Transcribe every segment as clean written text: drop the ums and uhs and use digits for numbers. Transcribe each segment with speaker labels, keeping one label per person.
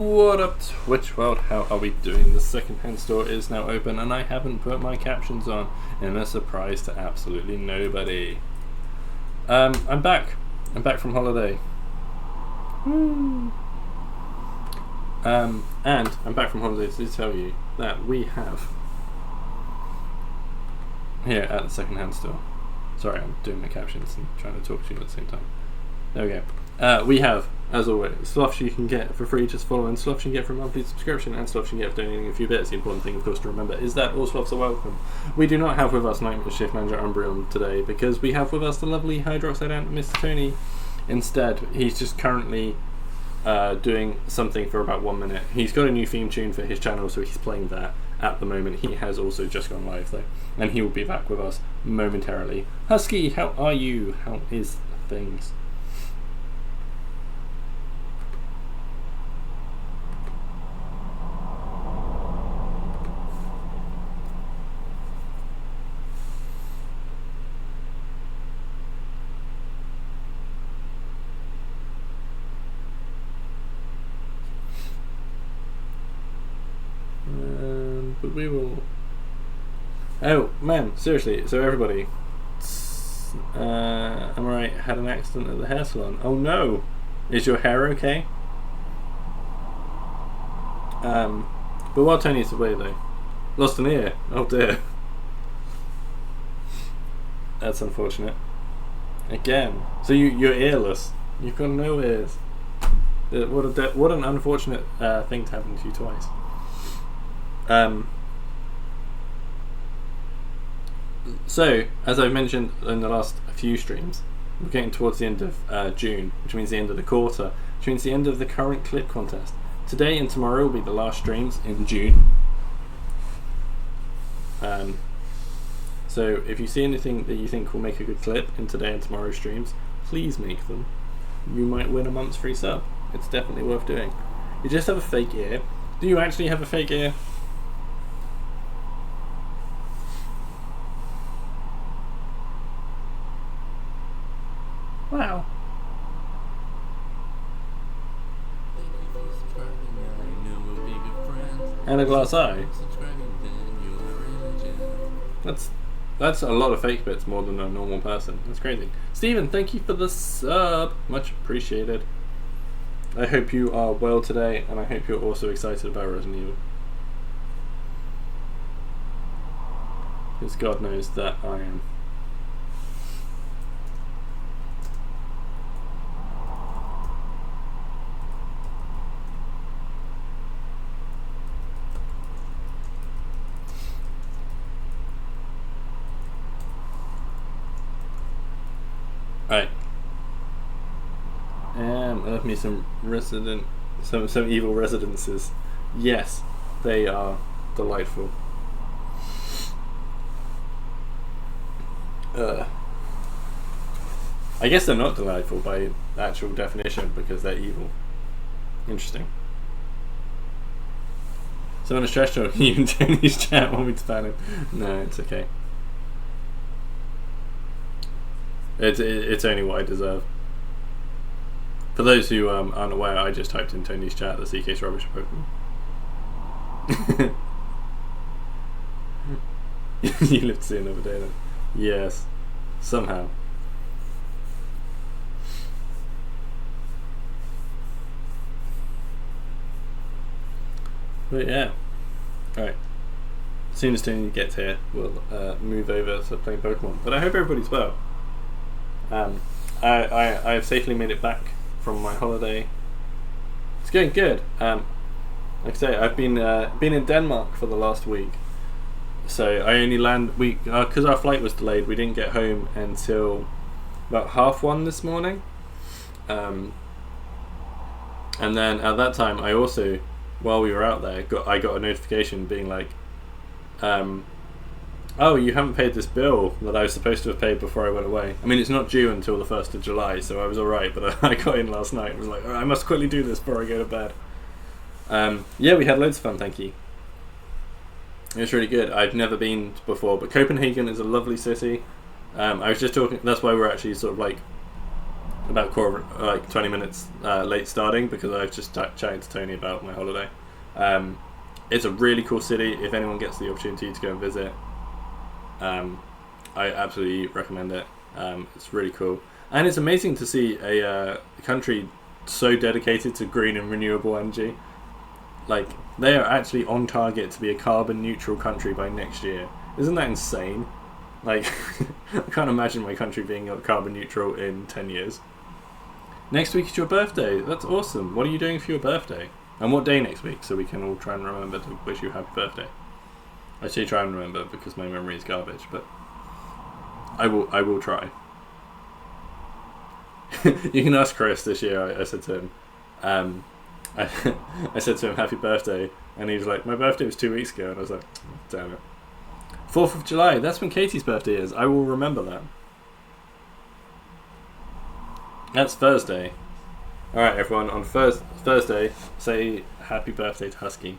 Speaker 1: What up, Twitch world? How are we doing? The second-hand store is now open and I haven't put my captions on, in a surprise to absolutely nobody. I'm back. I'm back from holiday. Woo. And I'm back from holiday to tell you that we have here at the second-hand store. Sorry, I'm doing my captions and trying to talk to you at the same time. There we go. We have, as always, sloths you can get for free just following, sloths you can get for a monthly subscription, and sloths you can get for donating a few bits. The important thing, of course, to remember is that all sloths are welcome. We do not have with us Nightmare Shift Manager Umbreon today because we have with us the lovely Hydroxide Ant, Mr. Tony. Instead, he's just currently doing something for about 1 minute. He's got a new theme tune for his channel, so he's playing that at the moment. He has also just gone live, though, and he will be back with us momentarily. Husky, how are you? How is things? But we will. Oh man, seriously. So everybody, am I right? Had an accident at the hair salon. Oh no, is your hair okay? But while Tony's away though, lost an ear. Oh dear, that's unfortunate. Again, so you're earless. You've got no ears. What an unfortunate thing to happen to you twice. So, as I've mentioned in the last few streams, we're getting towards the end of June, which means the end of the quarter, which means the end of the current clip contest. Today and tomorrow will be the last streams in June. So, if you see anything that you think will make a good clip in today and tomorrow's streams, please make them. You might win a month's free sub. It's definitely worth doing. You just have a fake ear. Do you actually have a fake ear? Wow. And a glass eye. That's a lot of fake bits more than a normal person. That's crazy. Stephen, thank you for the sub. Much appreciated. I hope you are well today, and I hope you're also excited about Resident Evil. Because God knows that I am. Right. Left me some evil residences. Yes, they are delightful. I guess they're not delightful by actual definition because they're evil. Interesting. Someone is trash talking you in Tony's chat want me to ban him. No, it's okay. It's only what I deserve. For those who aren't aware, I just typed in Tony's chat the CK's rubbish Pokemon. You live to see another day then. Yes. Somehow. But yeah. Alright. As soon as Tony gets here, we'll move over to playing Pokemon. But I hope everybody's well. I've safely made it back from my holiday. It's going good. Like I say, I've been in Denmark for the last week. So I only because our flight was delayed. We didn't get home until about 1:30 this morning. And then at that time, I also, while we were out there, I got a notification being like, oh, you haven't paid this bill that I was supposed to have paid before I went away. I mean, it's not due until the 1st of July, so I was alright, but I got in last night and was like, I must quickly do this before I go to bed. Yeah, we had loads of fun, thank you. It was really good. I've never been before, but Copenhagen is a lovely city. I was just talking, that's why we're actually sort of like about like 20 minutes late starting because I was just chatting to Tony about my holiday. It's a really cool city. If anyone gets the opportunity to go and visit, I absolutely recommend it. It's really cool, and it's amazing to see a country so dedicated to green and renewable energy. Like, they are actually on target to be a carbon neutral country by next year. Isn't that insane? Like, I can't imagine my country being carbon neutral in 10 years. Next week is your birthday. That's awesome. What are you doing for your birthday? And what day next week, so we can all try and remember to wish you happy birthday. I say try and remember because my memory is garbage, but I will try. You can ask Chris this year. I said to him, I said to him happy birthday, and he was like, my birthday was 2 weeks ago, and I was like, damn it. 4th of July, that's when Katie's birthday is. I will remember that. That's Thursday. Alright everyone, on Thursday, say happy birthday to Husky.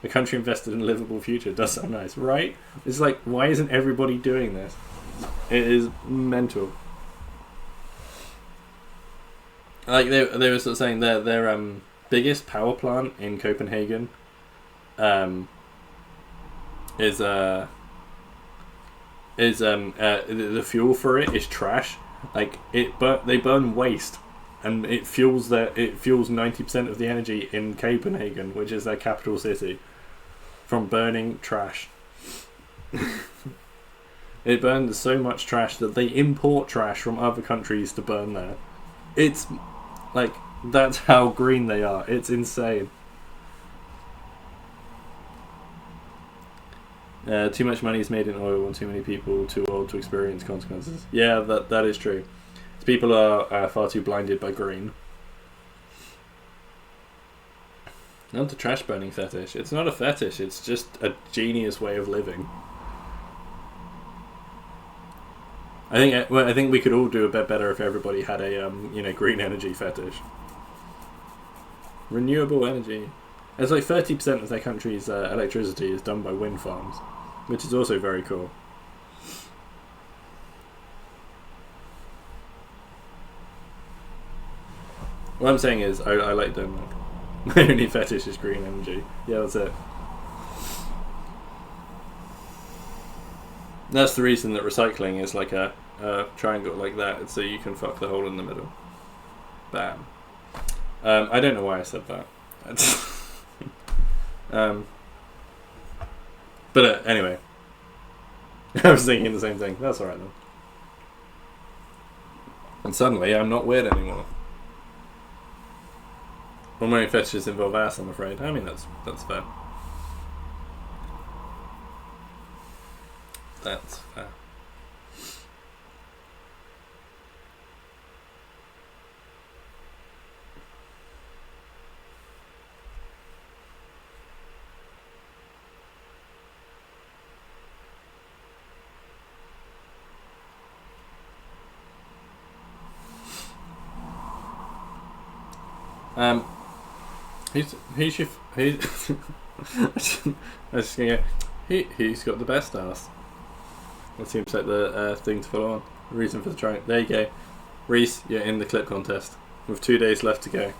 Speaker 1: The country invested in a livable future. It does sound nice, right? It's like, why isn't everybody doing this? It is mental. Like, they were sort of saying their biggest power plant in Copenhagen is the fuel for it is trash. Like, they burn waste, and it fuels 90% of the energy in Copenhagen, which is their capital city, from burning trash. It burns so much trash that they import trash from other countries to burn there. It's like, that's how green they are. It's insane. Too much money is made in oil and too many people too old to experience consequences. Yeah, that is true. People are far too blinded by green. Not the trash burning fetish. It's not a fetish. It's just a genius way of living. I think we could all do a bit better if everybody had a green energy fetish. Renewable energy. It's like 30% of their country's electricity is done by wind farms, which is also very cool. What I'm saying is, I like Denmark. My only fetish is green energy. Yeah, that's it. That's the reason that recycling is like a triangle like that, so you can fuck the hole in the middle. Bam. I don't know why I said that. But anyway. I was thinking the same thing. That's alright then. And suddenly I'm not weird anymore. All my fetishes involve ass, I'm afraid. I mean, that's fair. That's fair. Who's got the best ass? That seems like the thing to follow on. The reason for the try. There you go. Reese, you're in the clip contest with 2 days left to go.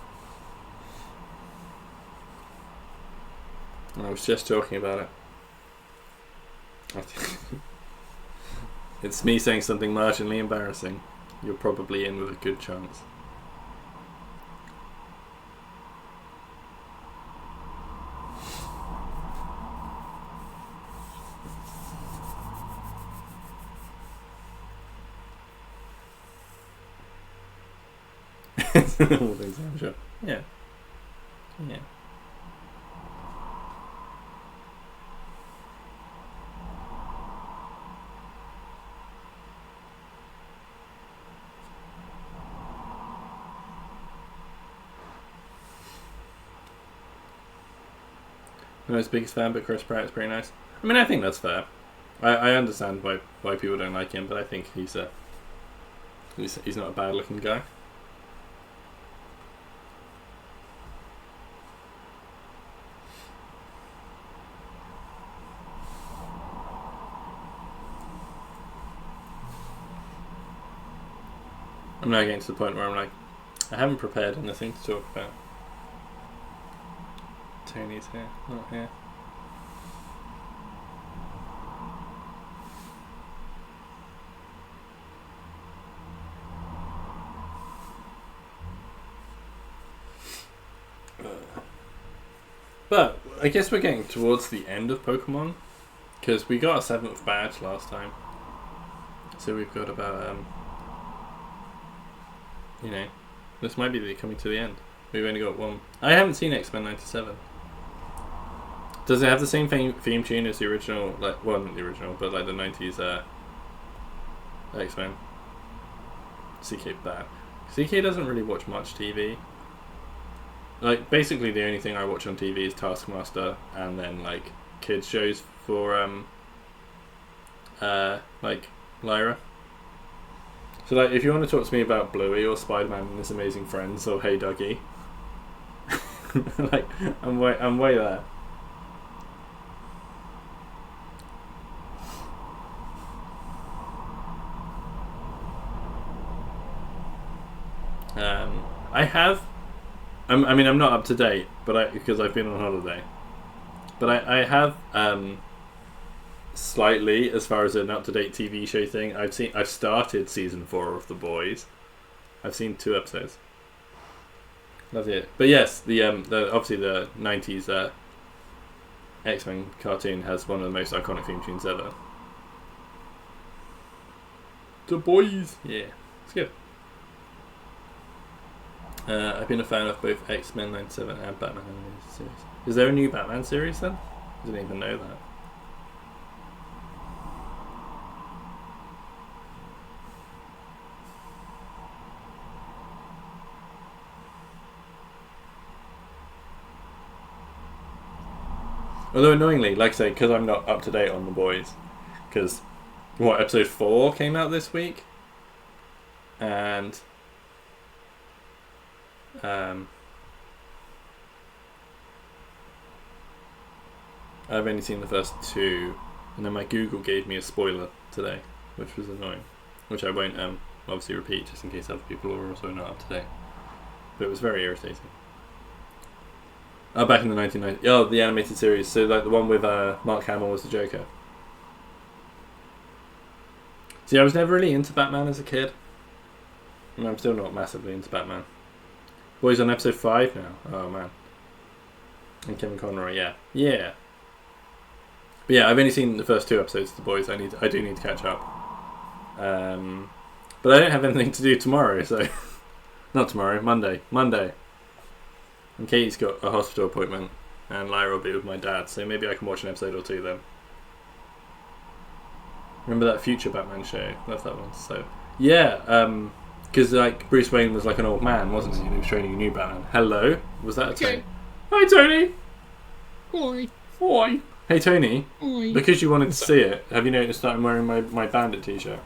Speaker 1: I was just talking about it. It's me saying something marginally embarrassing. You're probably in with a good chance. All things I'm sure. Yeah. Yeah. I'm not his biggest fan, but Chris Pratt is pretty nice. I mean, I think that's fair. I understand why people don't like him, but I think he's not a bad looking guy. I'm now getting to the point where I'm like, I haven't prepared anything to talk about. Tony's here, not here. But I guess we're getting towards the end of Pokemon, because we got a 7th badge last time. So we've got about, this might be coming to the end. We've only got one. I haven't seen X-Men 97. Does it have the same theme tune as the original, not the original, but like the 90s X-Men? CK bad. CK doesn't really watch much TV. Like, basically the only thing I watch on TV is Taskmaster and then, like, kids shows for, Lyra. So, like, if you want to talk to me about Bluey or Spider-Man and His Amazing Friends or Hey Dougie, like, I'm way there. I'm not up to date, but because I've been on holiday. But I have slightly, as far as an up-to-date TV show thing. I've started season 4 of The Boys. I've seen 2 episodes. That's it. But yes, the obviously the 90s X-Men cartoon has one of the most iconic theme tunes ever. The Boys. Yeah, it's good. I've been a fan of both X-Men 97 and Batman animated series. Is there a new Batman series then? I didn't even know that. Although annoyingly, like I say, because I'm not up to date on The Boys, because episode 4 came out this week, and I've only seen the first 2, and then my Google gave me a spoiler today, which was annoying, which I won't obviously repeat just in case other people are also not up to date. But it was very irritating. Oh, back in the 1990s. Oh, the animated series. So, like the one with Mark Hamill was the Joker. See, I was never really into Batman as a kid. And I'm still not massively into Batman. Boys on episode 5 now. Oh, man. And Kevin Conroy, yeah. Yeah. But yeah, I've only seen the first 2 episodes of The Boys. I do need to catch up. But I don't have anything to do tomorrow, so... Not tomorrow, Monday. And Katie's got a hospital appointment, and Lyra will be with my dad, so maybe I can watch an episode or 2 then. Remember that future Batman show? Love that one. So, yeah, because like Bruce Wayne was like an old man, wasn't he? And he was training a new Batman. Hello? Was that a Tony? Hi, Tony!
Speaker 2: Hi.
Speaker 1: Hi. Hey, Tony.
Speaker 2: Hi.
Speaker 1: Because you wanted to see it, have you noticed that I'm wearing my Bandit t-shirt?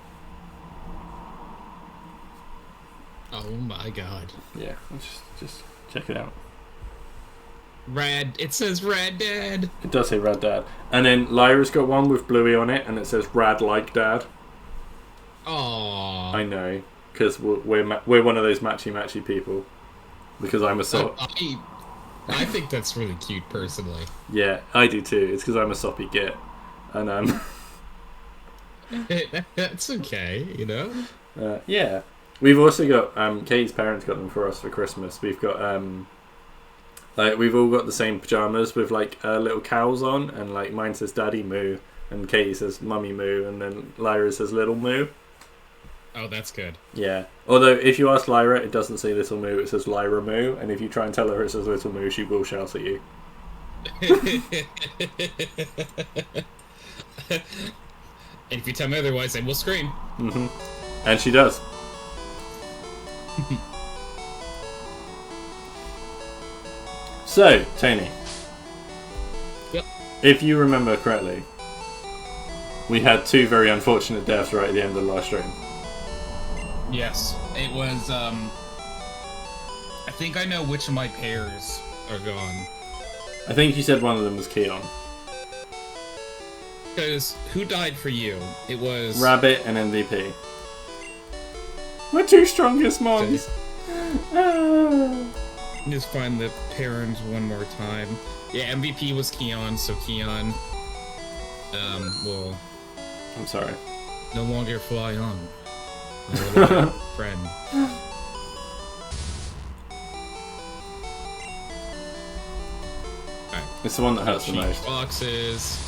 Speaker 2: Oh my god.
Speaker 1: Yeah, just check it out.
Speaker 2: Rad. It says Rad Dad.
Speaker 1: It does say Rad Dad. And then Lyra's got one with Bluey on it, and it says Rad Like Dad.
Speaker 2: Aww.
Speaker 1: I know, because we're one of those matchy people. Because I'm a
Speaker 2: I think that's really cute, personally.
Speaker 1: Yeah, I do too. It's because I'm a soppy git, and
Speaker 2: That's okay, you know.
Speaker 1: Yeah. We've also got Kate's parents got them for us for Christmas. We've got like we've all got the same pajamas with like little cows on, and like mine says Daddy Moo, and Katie says Mummy Moo, and then Lyra says Little Moo.
Speaker 2: Oh, that's good.
Speaker 1: Yeah. Although if you ask Lyra, it doesn't say Little Moo, it says Lyra Moo, and if you try and tell her it says Little Moo, she will shout at you.
Speaker 2: And if you tell me otherwise, I will scream.
Speaker 1: Mm-hmm. And she does. So, Tony.
Speaker 2: Yep.
Speaker 1: If you remember correctly, we had 2 very unfortunate deaths right at the end of the last stream.
Speaker 2: Yes. It was, I think I know which of my pairs are gone.
Speaker 1: I think you said one of them was Keon.
Speaker 2: Because who died for you? It was...
Speaker 1: Rabbit and MVP. We're two strongest mons.
Speaker 2: Just find the parents one more time. Yeah, MVP was Keon, so Keon will
Speaker 1: I'm sorry.
Speaker 2: no longer fly on. Our friend. Alright.
Speaker 1: It's the one that hurts the
Speaker 2: Cheap
Speaker 1: most.
Speaker 2: boxes.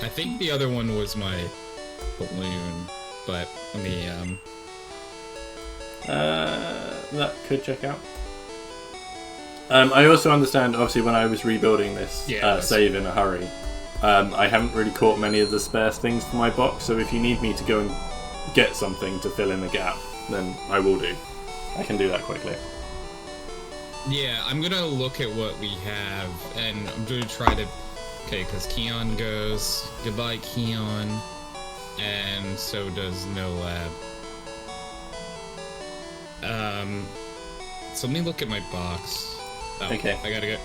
Speaker 2: I think the other one was my balloon, but let me
Speaker 1: That could check out. I also understand, obviously, when I was rebuilding this save in a hurry, I haven't really caught many of the spare things for my box, so if you need me to go and get something to fill in the gap, then I will do. I can do that quickly.
Speaker 2: Yeah, I'm gonna look at what we have, and I'm gonna try to... Okay, because Keon goes. Goodbye, Keon. And so does No Lab. So let me look at my box. Oh,
Speaker 1: Okay.
Speaker 2: I gotta go.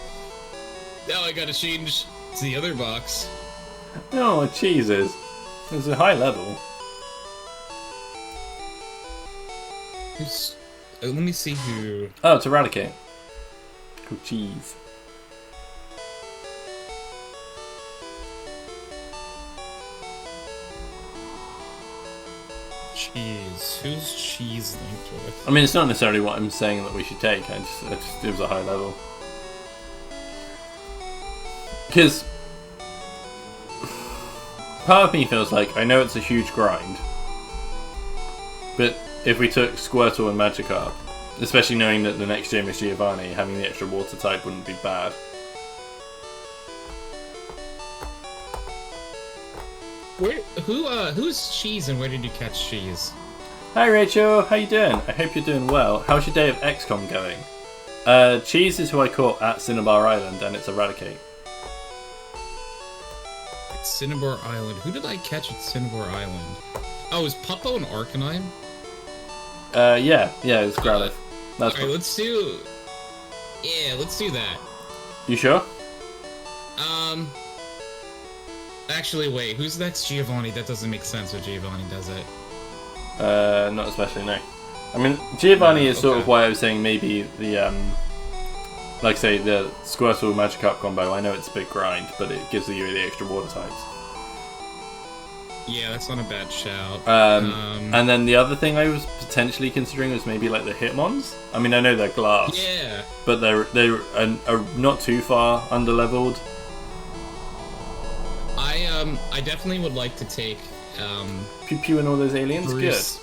Speaker 2: Now I gotta change to the other box.
Speaker 1: Oh, Jesus. It's a high level.
Speaker 2: Who's... let me see who...
Speaker 1: Oh, it's Eradicate. Oh, cheese.
Speaker 2: Cheese. Who's Cheese linked with?
Speaker 1: I mean, it's not necessarily what I'm saying that we should take. I just it was a high level. Because part of me feels like I know it's a huge grind, but if we took Squirtle and Magikarp, especially knowing that the next gym is Giovanni, having the extra water type wouldn't be bad.
Speaker 2: Who's Cheese and where did you catch Cheese?
Speaker 1: Hi Rachel, how you doing? I hope you're doing well. How's your day of XCOM going? Cheese is who I caught at Cinnabar Island, and it's Eradicate.
Speaker 2: At Cinnabar Island. Who did I catch at Cinnabar Island? Oh, is Puppo an Arcanine?
Speaker 1: Yeah, it's Growlithe. That's
Speaker 2: Alright, let's do... Yeah, let's do that.
Speaker 1: You sure?
Speaker 2: Actually, wait, who's next Giovanni? That doesn't make sense if Giovanni does it.
Speaker 1: Not especially, no. I mean, Giovanni is sort of
Speaker 2: Okay.
Speaker 1: why I was saying maybe the, like I say, the Squirtle Magikarp combo, I know it's a big grind, but it gives you the extra water types.
Speaker 2: Yeah, that's not a bad shout.
Speaker 1: And then the other thing I was potentially considering was maybe like the Hitmons. I mean, I know they're glass,
Speaker 2: Yeah.
Speaker 1: but they're are not too far under-leveled.
Speaker 2: I definitely would like to take,
Speaker 1: Pew Pew and all those aliens,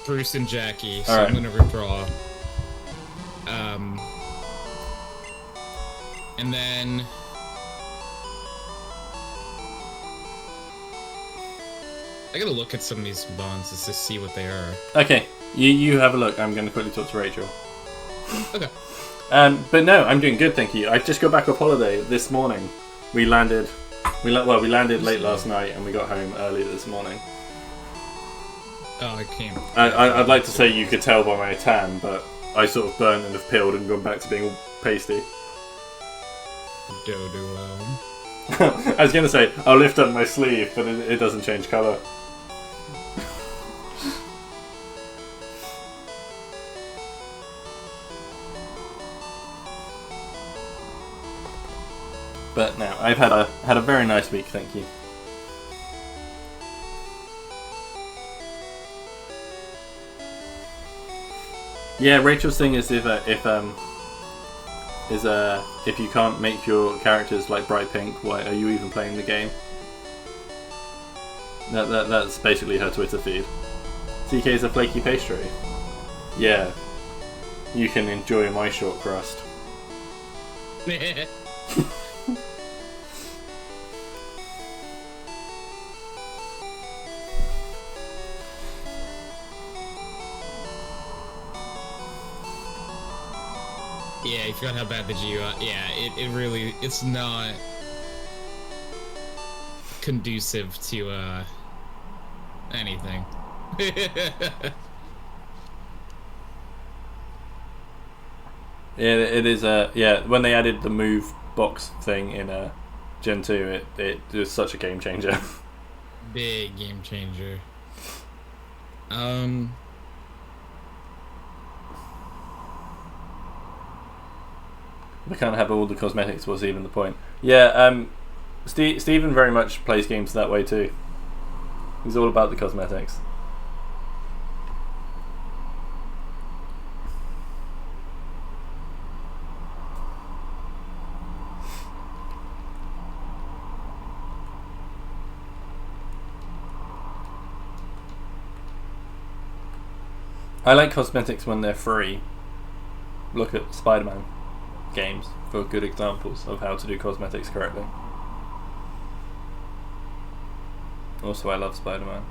Speaker 2: Bruce and Jackie, so
Speaker 1: Alright.
Speaker 2: I'm gonna withdraw. And then... I gotta look at some of these bonds just to see what they are.
Speaker 1: good. Okay, you have a look. I'm going to quickly talk to Rachel.
Speaker 2: Okay.
Speaker 1: But no, I'm doing good, thank you. I just got back off holiday this morning. We landed late last night and we got home early this morning.
Speaker 2: Oh, I can't.
Speaker 1: I'd like to say you could tell by my tan, but I sort of burnt and have peeled and gone back to being all pasty. I was going to say, I'll lift up my sleeve, but it doesn't change colour. But no, I've had a very nice week, thank you. Yeah, Rachel's thing is if you can't make your characters like bright pink, why are you even playing the game? That's basically her Twitter feed. CK is a flaky pastry. Yeah, you can enjoy my short crust.
Speaker 2: Yeah, you forgot how bad the GUI... Yeah, it really... It's not conducive to, anything.
Speaker 1: Yeah, it is yeah, when they added the move box thing in Gen 2, it was such a game changer.
Speaker 2: Big game changer.
Speaker 1: we can't have all the cosmetics. What's even the point? Yeah, Steven very much plays games that way too. He's all about the cosmetics. I like cosmetics when they're free. Look at Spider-Man games for good examples of how to do cosmetics correctly. Also, I love Spider-Man.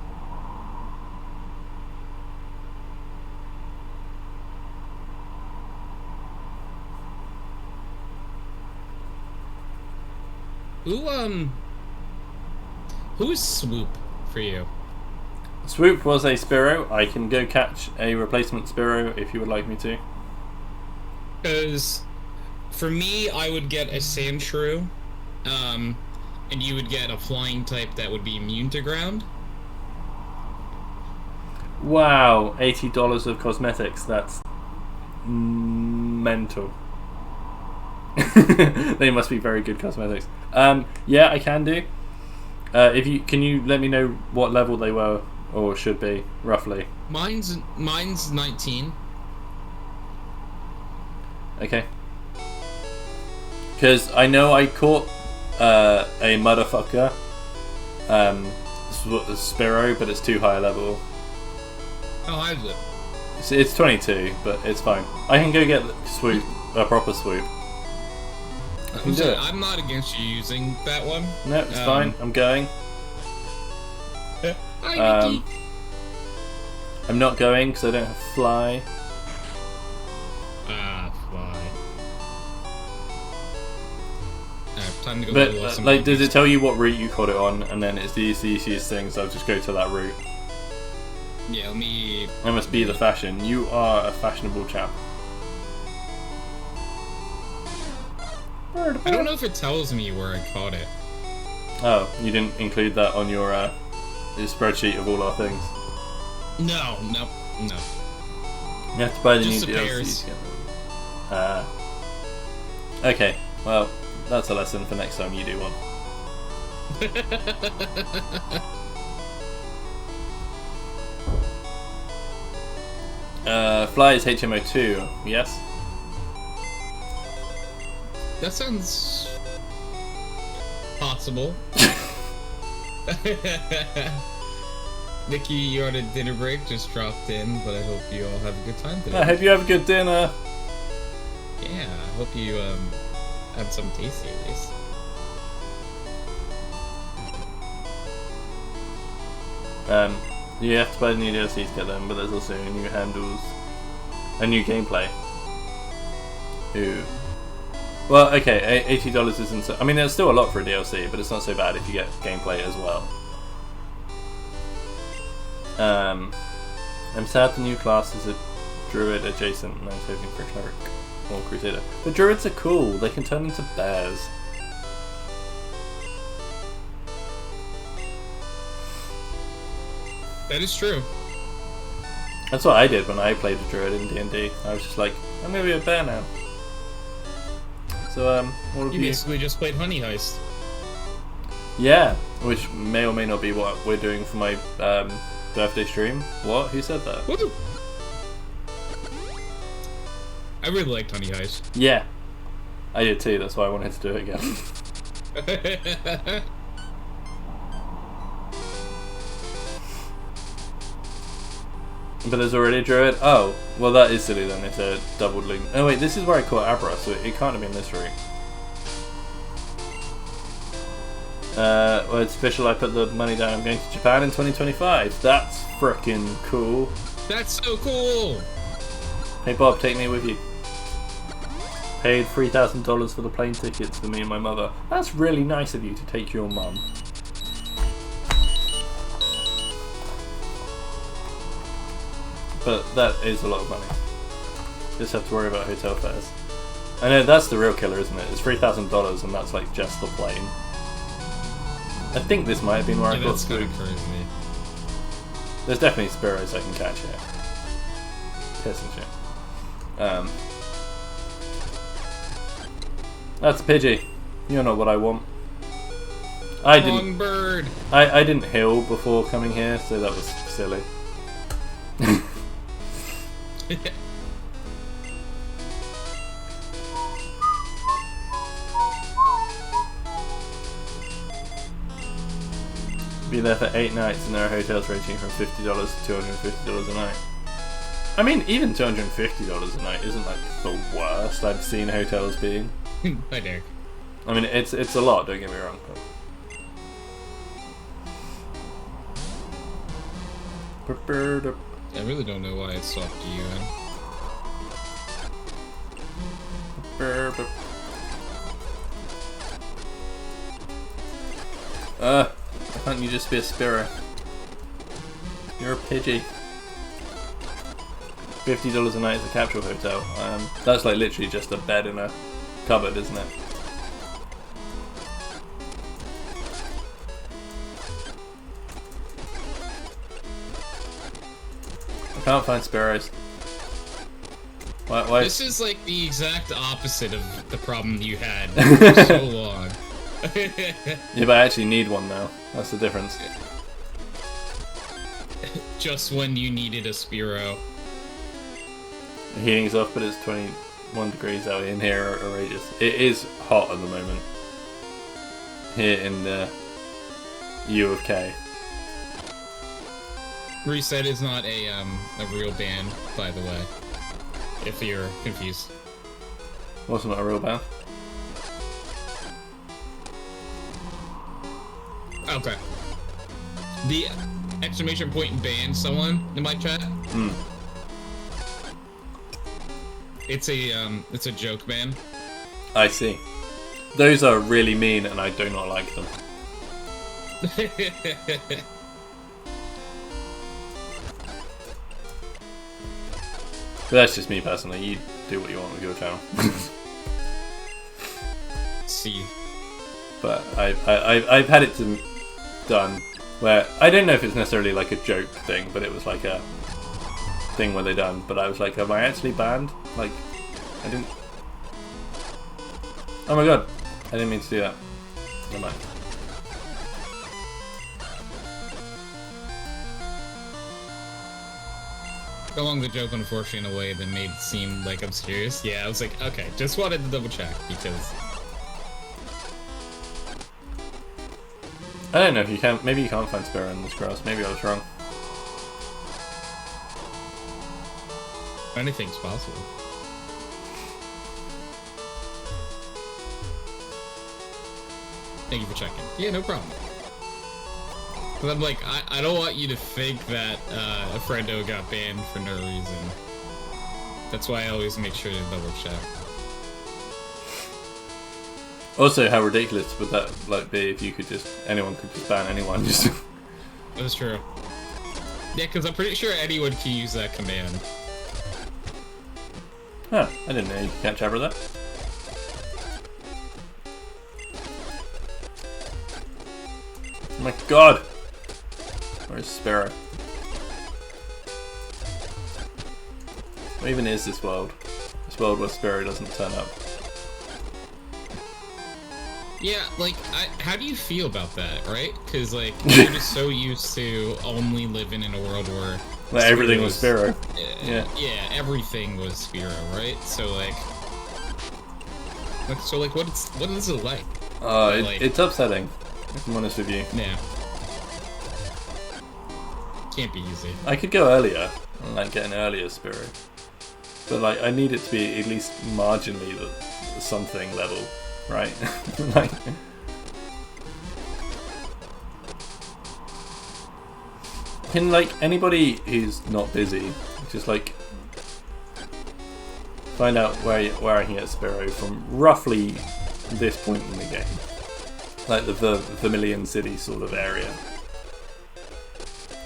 Speaker 2: Who is Swoop for you?
Speaker 1: Swoop was a Spearow. I can go catch a replacement Spearow if you would like me to.
Speaker 2: Because for me, I would get a Sandshrew, and you would get a flying type that would be immune to ground.
Speaker 1: Wow, $80 of cosmetics. That's mental. They must be very good cosmetics. Yeah, I can do. Can you let me know what level they were or should be roughly?
Speaker 2: Mine's 19.
Speaker 1: Okay. Because I know I caught a motherfucker Spearow, but it's too high a level.
Speaker 2: How high is it?
Speaker 1: It's 22, but it's fine. I can go get Swoop, a proper Swoop. I can do it.
Speaker 2: I'm not against you using that one.
Speaker 1: No, it's fine. I'm going.
Speaker 2: Hi, Mickey.
Speaker 1: I'm not going because I don't have Fly.
Speaker 2: Fly. Time to go.
Speaker 1: But like, does it tell you what route you caught it on, and then it's the easiest thing, so I'll just go to that route.
Speaker 2: Yeah, let me.
Speaker 1: I must be the fashion. You are a fashionable chap.
Speaker 2: I don't know if it tells me where I caught it.
Speaker 1: Oh, you didn't include that on your spreadsheet of all our things.
Speaker 2: No.
Speaker 1: You have to buy the
Speaker 2: Just
Speaker 1: new
Speaker 2: the
Speaker 1: DLC
Speaker 2: pairs.
Speaker 1: to get them. Okay, well, that's a lesson for next time you do one. Fly is HMO2, yes?
Speaker 2: That sounds possible. Nikki, you're on a dinner break, just dropped in, but I hope you all have a good time today.
Speaker 1: I hope you have a good dinner.
Speaker 2: Yeah, I hope you have some tasty at least.
Speaker 1: You have to buy the new DLC to get them, but there's also new handles, a new gameplay. Ooh. Well, okay, $80 isn't so... I mean, there's still a lot for a DLC, but it's not so bad if you get gameplay as well. I'm sad the new class is a druid adjacent, and I was hoping for a cleric or crusader. But druids are cool, they can turn into bears.
Speaker 2: That is true.
Speaker 1: That's what I did when I played a druid in D&D. I was just like, I'm gonna be a bear now. So, what have
Speaker 2: You basically just played Honey Heist.
Speaker 1: Yeah, which may or may not be what we're doing for my birthday stream. What? Who said that?
Speaker 2: Woo! I really liked Honey Heist.
Speaker 1: Yeah, I did too. That's why I wanted to do it again. But there's already a druid. Oh, well that is silly then if they're doubled link. Oh wait, this is where I caught Abra, so it can't have been this route. Well, it's official. I put the money down. I'm going to Japan in 2025. That's frickin' cool.
Speaker 2: That's so cool.
Speaker 1: Hey Bob, take me with you. Paid $3,000 for the plane tickets for me and my mother. That's really nice of you to take your mum. But that is a lot of money. Just have to worry about hotel fares. I know that's the real killer, isn't it? It's $3,000 and that's like just the plane. I think this might have been where I got Swoop.
Speaker 2: Crazy.
Speaker 1: There's definitely Spearows I can catch here. Piss and shit. That's a Pidgey. You're not what I want. I didn't heal before coming here, so that was silly. Be there for 8 nights and there are hotels ranging from $50 to $250 a night. I mean, even $250 a night isn't like the worst I've seen hotels being.
Speaker 2: Hi, Derek.
Speaker 1: I mean, it's a lot, don't get me wrong. But...
Speaker 2: I really don't know why it swapped you in.
Speaker 1: Why can't you just be a Spiro? You're a Pidgey. $50 a night is a capsule hotel. That's like literally just a bed in a cupboard, isn't it? I can't find Spiros. Why?
Speaker 2: This is like the exact opposite of the problem you had for so long.
Speaker 1: Yeah, but I actually need one now. That's the difference.
Speaker 2: Just when you needed a Spiro.
Speaker 1: The heating's off, but it's 21 degrees out in here at outrageous. It is hot at the moment. Here in the U of K.
Speaker 2: Reset is not a real band, by the way. If you're confused.
Speaker 1: What's not a real band?
Speaker 2: Okay. The exclamation point banned someone in my chat. It's a joke ban.
Speaker 1: I see. Those are really mean and I do not like them. But that's just me personally. You do what you want with your channel.
Speaker 2: See.
Speaker 1: But I've had it done where I don't know if it's necessarily like a joke thing, but it was like a thing where they done. But I was like, am I actually banned? Like, I didn't. Oh my god, I didn't mean to do that. Never mind.
Speaker 2: Along the joke, unfortunately, in a way that made it seem like I'm serious. Yeah, I was like, okay, just wanted to double check because.
Speaker 1: I don't know if you can. Maybe you can't find Spiro in this grass. Maybe I was wrong.
Speaker 2: Anything's possible. Thank you for checking. Yeah, no problem. Cause I'm like, I don't want you to think that a friendo got banned for no reason. That's why I always make sure to double check.
Speaker 1: Also, how ridiculous would that like be if you could just anyone could just ban anyone? Just
Speaker 2: That's true. Yeah, because I'm pretty sure anyone can use that command.
Speaker 1: Huh, I didn't know you could catch over that. Oh my god! Where's Spiro? What even is this world? This world where Spiro doesn't turn up.
Speaker 2: Yeah, like, how do you feel about that, right? Because, like, you're just so used to only living in a world where...
Speaker 1: Like, everything was Spiro.
Speaker 2: Yeah. Yeah, everything was Spiro, right? So, like... what is it like?
Speaker 1: It's upsetting, if I'm honest with you.
Speaker 2: Yeah. Can't be easy.
Speaker 1: I could go earlier, and, like, get an earlier Spiro. But, like, I need it to be at least marginally the something level. Right? Like, can like anybody who's not busy just like find out where I can get Spiro from roughly this point in the game, like the Vermilion City sort of area,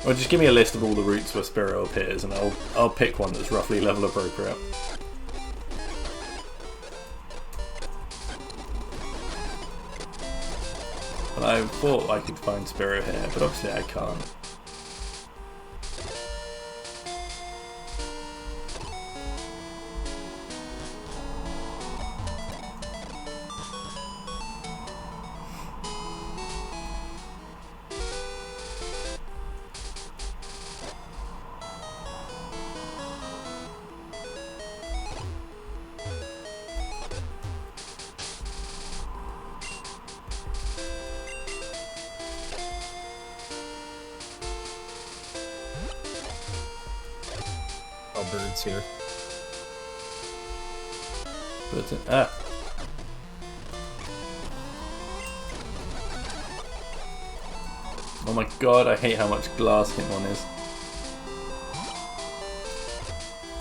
Speaker 1: or just give me a list of all the routes where Spiro appears, and I'll pick one that's roughly level appropriate. But I thought I could find Spiro here, but obviously I can't.
Speaker 2: birds here.
Speaker 1: But oh my god, I hate how much glass Hitmon is.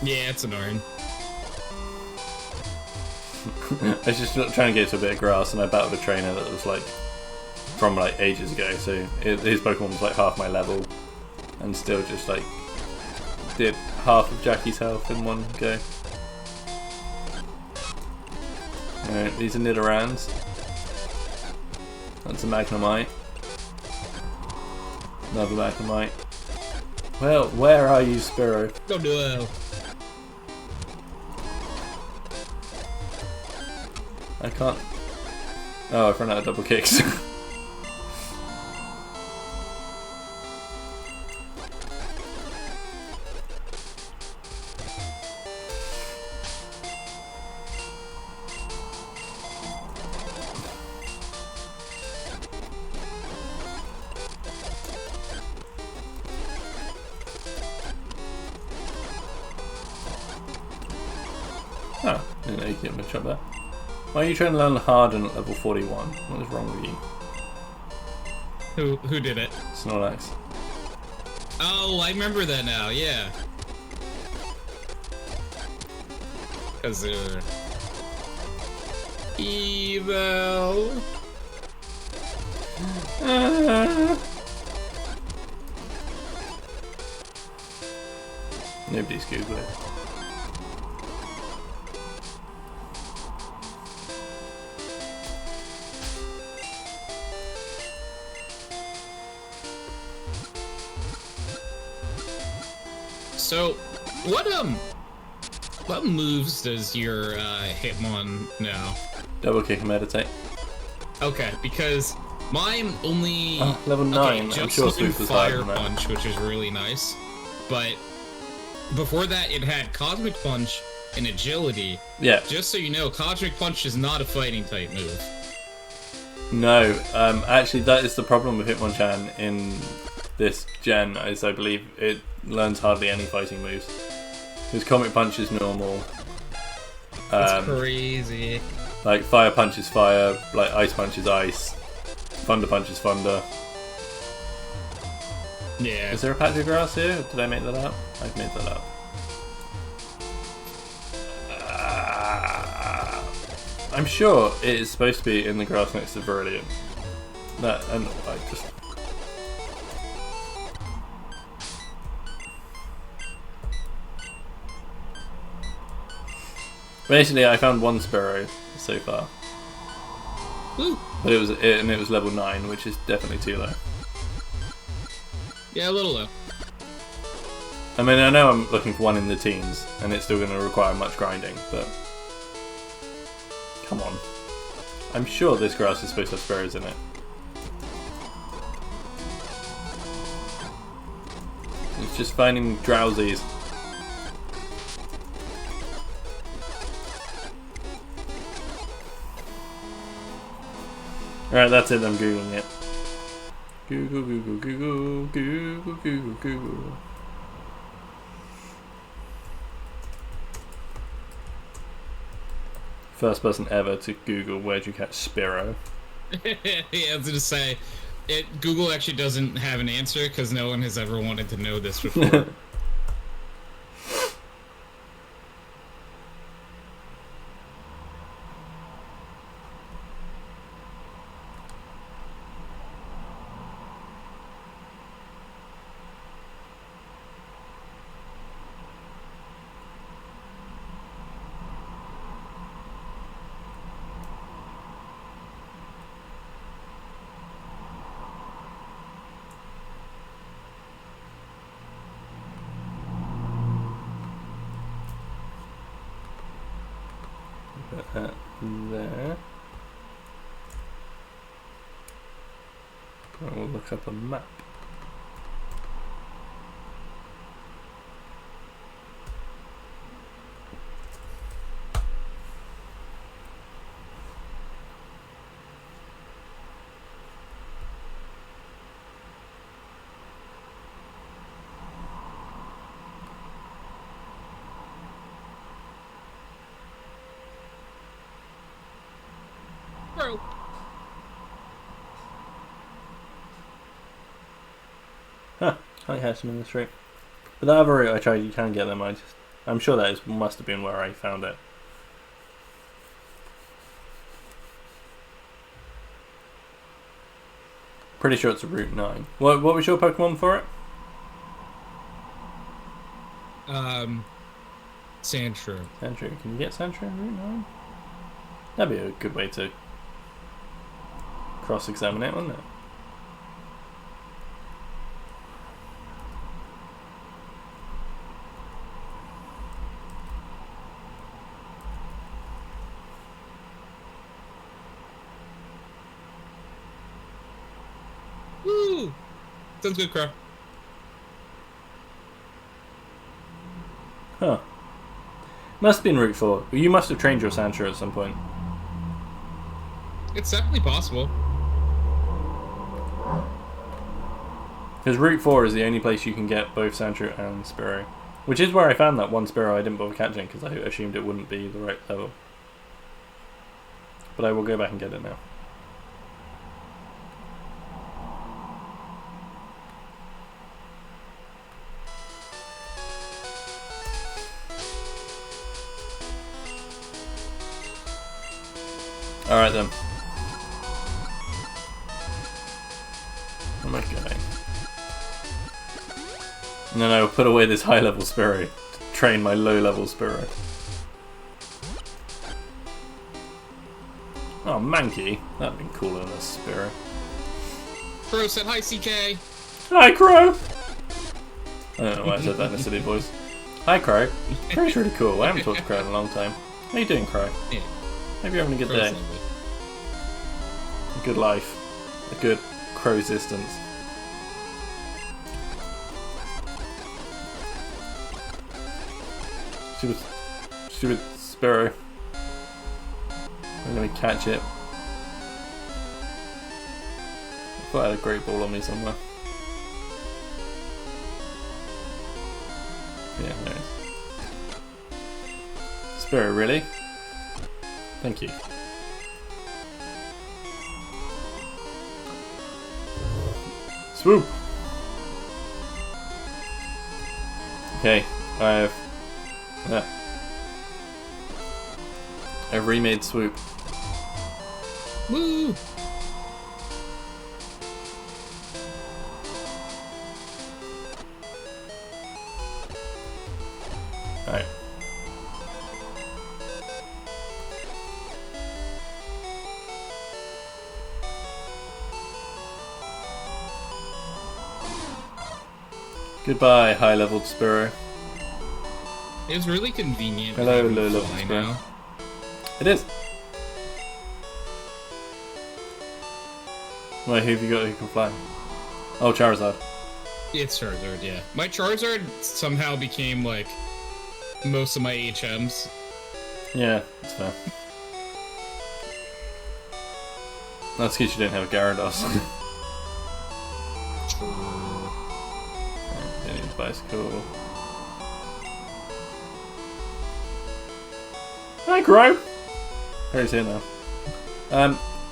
Speaker 2: Yeah, it's annoying.
Speaker 1: I was just trying to get to a bit of grass, and I battled a trainer that was like from like ages ago, so his Pokemon was like half my level, and still just like did half of Jackie's health in one go. Alright, these are Nidorans. That's a Magnemite. Another Magnemite. Well, where are you, Spiro?
Speaker 2: Oh no!
Speaker 1: I can't. Oh, I've run out of double kicks. Oh, didn't know you could get much up there. Why are you trying to learn Harden at level 41? What is wrong with you?
Speaker 2: Who did it?
Speaker 1: Snorlax.
Speaker 2: Oh, I remember that now, yeah. Because they're... evil.
Speaker 1: Nobody's Googling it.
Speaker 2: So, what moves does your Hitmon know?
Speaker 1: Double kick and meditate.
Speaker 2: Okay, because mine only
Speaker 1: level 9. I'm
Speaker 2: just
Speaker 1: sure
Speaker 2: learned
Speaker 1: Swoop was higher
Speaker 2: Fire
Speaker 1: than that.
Speaker 2: Punch, which is really nice. But before that, it had Cosmic Punch and Agility.
Speaker 1: Yeah.
Speaker 2: Just so you know, Cosmic Punch is not a fighting type move.
Speaker 1: No, actually that is the problem with Hitmonchan in this gen, is I believe it learns hardly any fighting moves. His Comet Punch is normal.
Speaker 2: That's crazy.
Speaker 1: Like Fire Punch is fire, like Ice Punch is ice, Thunder Punch is thunder.
Speaker 2: Yeah.
Speaker 1: Is there a patch of grass here? Or did I make that up? I've made that up. I'm sure it is supposed to be in the grass next to Viridian. That, and I just... Basically, I found one Sparrow so far.
Speaker 2: Woo.
Speaker 1: But it was level 9, which is definitely too low.
Speaker 2: Yeah, a little low.
Speaker 1: I mean, I know I'm looking for one in the teens, and it's still going to require much grinding, but... Come on. I'm sure this grass is supposed to have sparrows in it. It's just finding drowsies. Alright, that's it, I'm googling it. Google, Google, Google, Google, Google, Google. First person ever to Google where'd you catch Spiro.
Speaker 2: Yeah, I was gonna say, Google actually doesn't have an answer because no one has ever wanted to know this before.
Speaker 1: Put that there. I will look up a map.
Speaker 2: Crow.
Speaker 1: Huh. Can't catch them in the street. But the other route I tried, you can get them. I'm sure that must have been where I found it. Pretty sure it's a Route 9. What was your Pokemon for it?
Speaker 2: Sandshrew.
Speaker 1: Sandshrew. Can you get Sandshrew in Route 9? That'd be a good way to cross-examine it, wouldn't it?
Speaker 2: Woo! Sounds good, Crow.
Speaker 1: Huh. Must have been Route 4. You must have trained your Sandshrew at some point.
Speaker 2: It's definitely possible.
Speaker 1: Because Route 4 is the only place you can get both Sandshrew and Spearow. Which is where I found that one Spearow I didn't bother catching because I assumed it wouldn't be the right level. But I will go back and get it now. Alright then. Where am I going? And then I will put away this high level Spearow to train my low level Spearow. Oh, Mankey. That'd been cooler than a Spearow.
Speaker 2: Crow said hi, CK.
Speaker 1: Hi, Crow! I don't know why I said that in a silly voice. Hi, Crow. Crow's really cool. I haven't talked to Crow in a long time. How you doing, Crow?
Speaker 2: Yeah.
Speaker 1: Hope you're having a good
Speaker 2: Crow's
Speaker 1: day.
Speaker 2: lovely.
Speaker 1: A good life. A good crow existence. Stupid Spearow. I'm gonna catch it. I thought I had a great ball on me somewhere. Yeah, there it is. Spearow, really? Thank you. Swoop! Okay, I've remade Swoop.
Speaker 2: Woo!
Speaker 1: Alright. Goodbye, high-leveled Spearow.
Speaker 2: It's really convenient.
Speaker 1: Hello,
Speaker 2: to
Speaker 1: low-level
Speaker 2: fly
Speaker 1: Spearow.
Speaker 2: now.
Speaker 1: It is. Wait, who have you got who can fly? Oh, Charizard.
Speaker 2: It's Charizard, yeah. My Charizard somehow became, like, most of my HMs.
Speaker 1: Yeah, that's fair. That's because you don't have a Gyarados. Alien Bicycle. Hi, Crow! Crow's here now.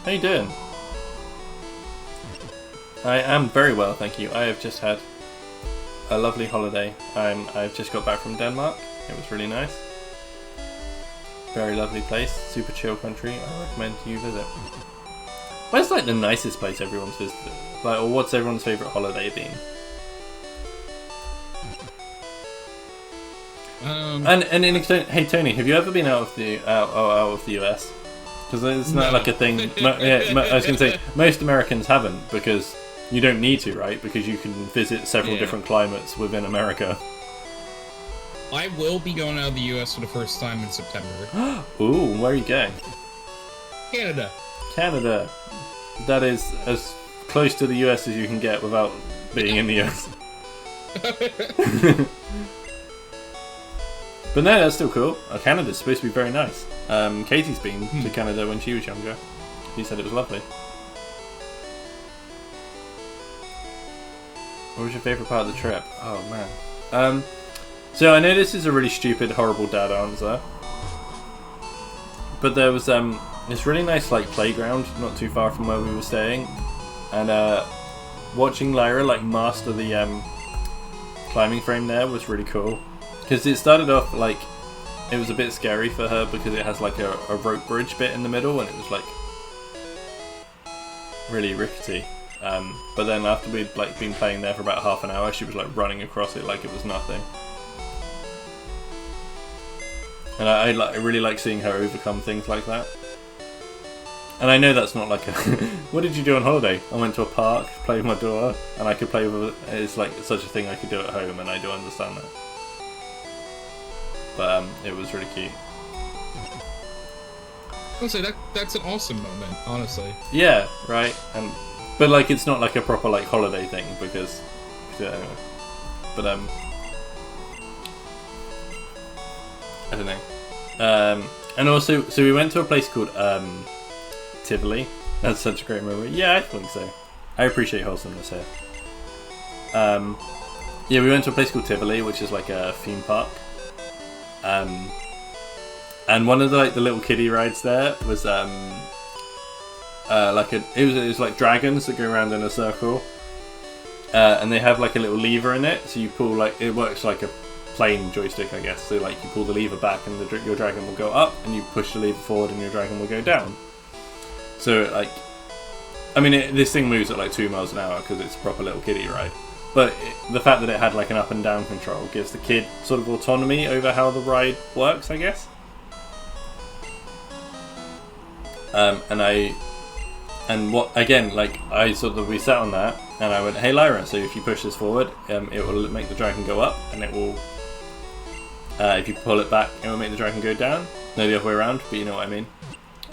Speaker 1: How you doing? I am very well, thank you. I have just had a lovely holiday. I've just got back from Denmark. It was really nice. Very lovely place, super chill country. I recommend you visit. Where's like the nicest place everyone's visited? Like, or what's everyone's favourite holiday been? And in extent, hey Tony, have you ever been out of the US? Because it's not like a thing. I was going to say most Americans haven't because you don't need to, right? Because you can visit several different climates within America.
Speaker 2: I will be going out of the US for the first time in September.
Speaker 1: Ooh, where are you going?
Speaker 2: Canada.
Speaker 1: Canada. That is as close to the US as you can get without being in the US. But no, that's still cool. Canada's supposed to be very nice. Katie's been to Canada when she was younger. She said it was lovely. What was your favourite part of the trip? Oh man. So I know this is a really stupid, horrible dad answer. But there was this really nice like playground not too far from where we were staying, and watching Lyra like master the climbing frame there was really cool, because it started off like it was a bit scary for her because it has like a rope bridge bit in the middle, and it was like really rickety. But then after we'd like been playing there for about half an hour, she was like running across it like it was nothing. And I really like seeing her overcome things like that. And I know that's not like a... What did you do on holiday? I went to a park, played with my daughter, and I could play with it. It's like such a thing I could do at home, and I do understand that. But it was really cute.
Speaker 2: I'll say that's an awesome moment, honestly.
Speaker 1: Yeah, right. But like it's not like a proper like holiday thing because... Anyway. But I don't know. And also, so we went to a place called Tivoli. That's such a great memory. Yeah, I think so. I appreciate wholesomeness here. Yeah, we went to a place called Tivoli, which is like a theme park. And one of the little kiddie rides there was it was like dragons that go around in a circle. And they have like a little lever in it, so you pull like it works like a plain joystick, I guess. So like you pull the lever back and your dragon will go up, and you push the lever forward and your dragon will go down. So like, I mean, this thing moves at like 2 miles an hour because it's a proper little kiddie ride. But the fact that it had like an up and down control gives the kid sort of autonomy over how the ride works, I guess. We sat on that, and I went, "Hey Lyra, so if you push this forward, it will make the dragon go up, and it will. If you pull it back, it will make the dragon go down. No, the other way around, but you know what I mean."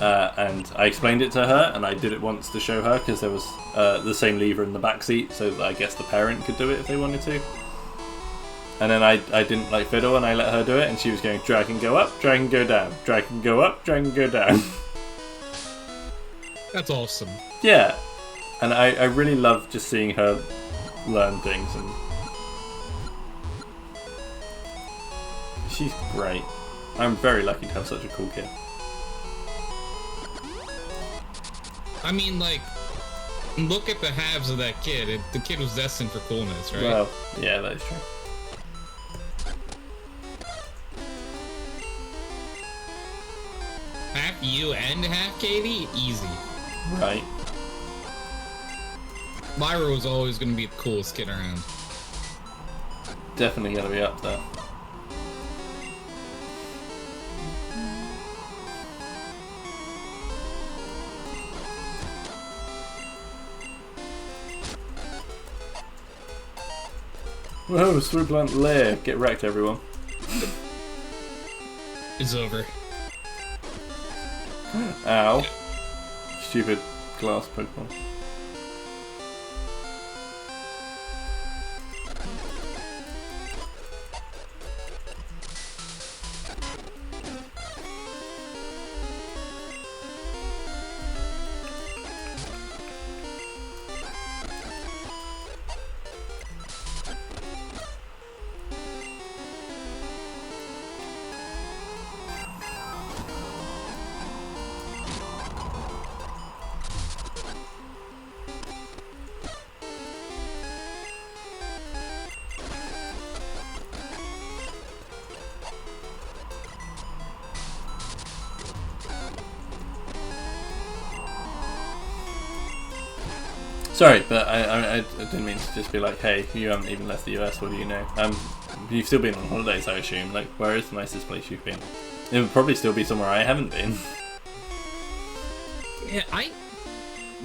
Speaker 1: And I explained it to her, and I did it once to show her because there was the same lever in the back seat, so that I guess the parent could do it if they wanted to. And then I didn't like fiddle, and I let her do it, and she was going, "Dragon go up, dragon go down, dragon go up, dragon go down."
Speaker 2: That's awesome.
Speaker 1: Yeah, and I really love just seeing her learn things, and she's great. I'm very lucky to have such a cool kid.
Speaker 2: I mean, like, look at the halves of that kid. The kid was destined for coolness, right?
Speaker 1: Well, yeah, that is true.
Speaker 2: Half you and half Katie? Easy.
Speaker 1: Right.
Speaker 2: Lyra was always going to be the coolest kid around.
Speaker 1: Definitely going to be up there. Whoa, Swooplant Lair. Get wrecked, everyone.
Speaker 2: It's over.
Speaker 1: Ow. Stupid glass Pokemon. Sorry, but I didn't mean to just be like, hey, you haven't even left the US, what do you know? You've still been on holidays, I assume. Like, where is the nicest place you've been? It would probably still be somewhere I haven't been.
Speaker 2: Yeah,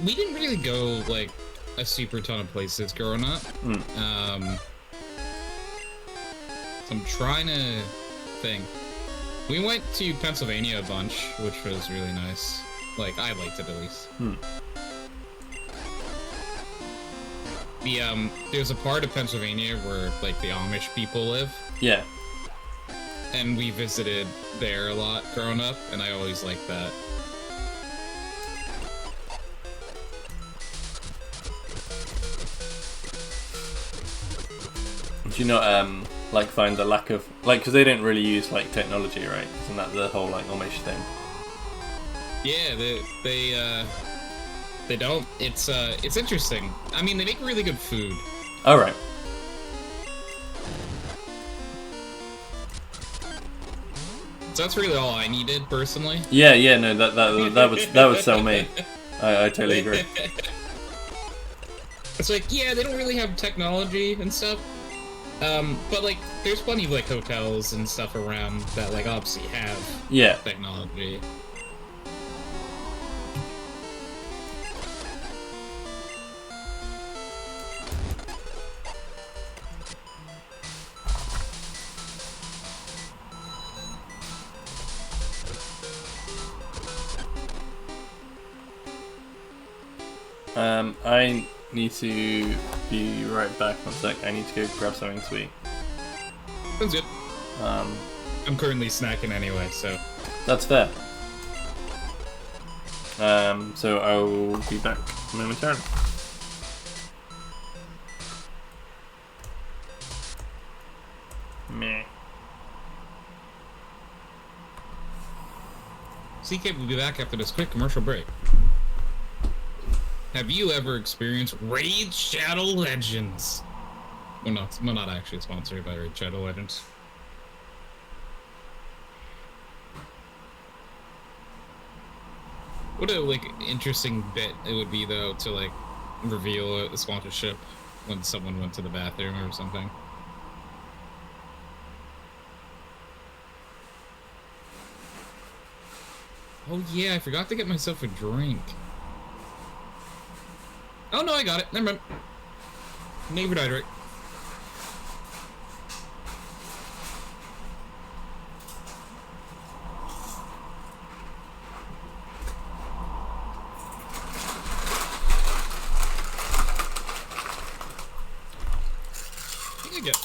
Speaker 2: we didn't really go, like, a super ton of places growing up. So I'm trying to think. We went to Pennsylvania a bunch, which was really nice. Like, I liked it at least. There's a part of Pennsylvania where, like, the Amish people live.
Speaker 1: Yeah.
Speaker 2: And we visited there a lot growing up, and I always liked that.
Speaker 1: Do you not, like, find the lack of... Like, because they don't really use, like, technology, right? Isn't that the whole, like, Amish thing?
Speaker 2: Yeah, they don't. It's interesting. I mean, they make really good food.
Speaker 1: All right.
Speaker 2: So that's really all I needed personally.
Speaker 1: Yeah, no, that would sell me. I totally agree.
Speaker 2: It's like, yeah, they don't really have technology and stuff. But like, there's plenty of like hotels and stuff around that like obviously have technology.
Speaker 1: I need to be right back. One sec. I need to go grab something to eat.
Speaker 2: Sounds good. I'm currently snacking anyway, so.
Speaker 1: That's fair. So I will be back momentarily. Meh.
Speaker 2: CK will be back after this quick commercial break. Have you ever experienced Raid Shadow Legends? We're not actually sponsored by Raid Shadow Legends. What a like interesting bit it would be though to like reveal a sponsorship when someone went to the bathroom or something. Oh yeah, I forgot to get myself a drink. Oh no, I got it. Never mind. Neighbor died, right?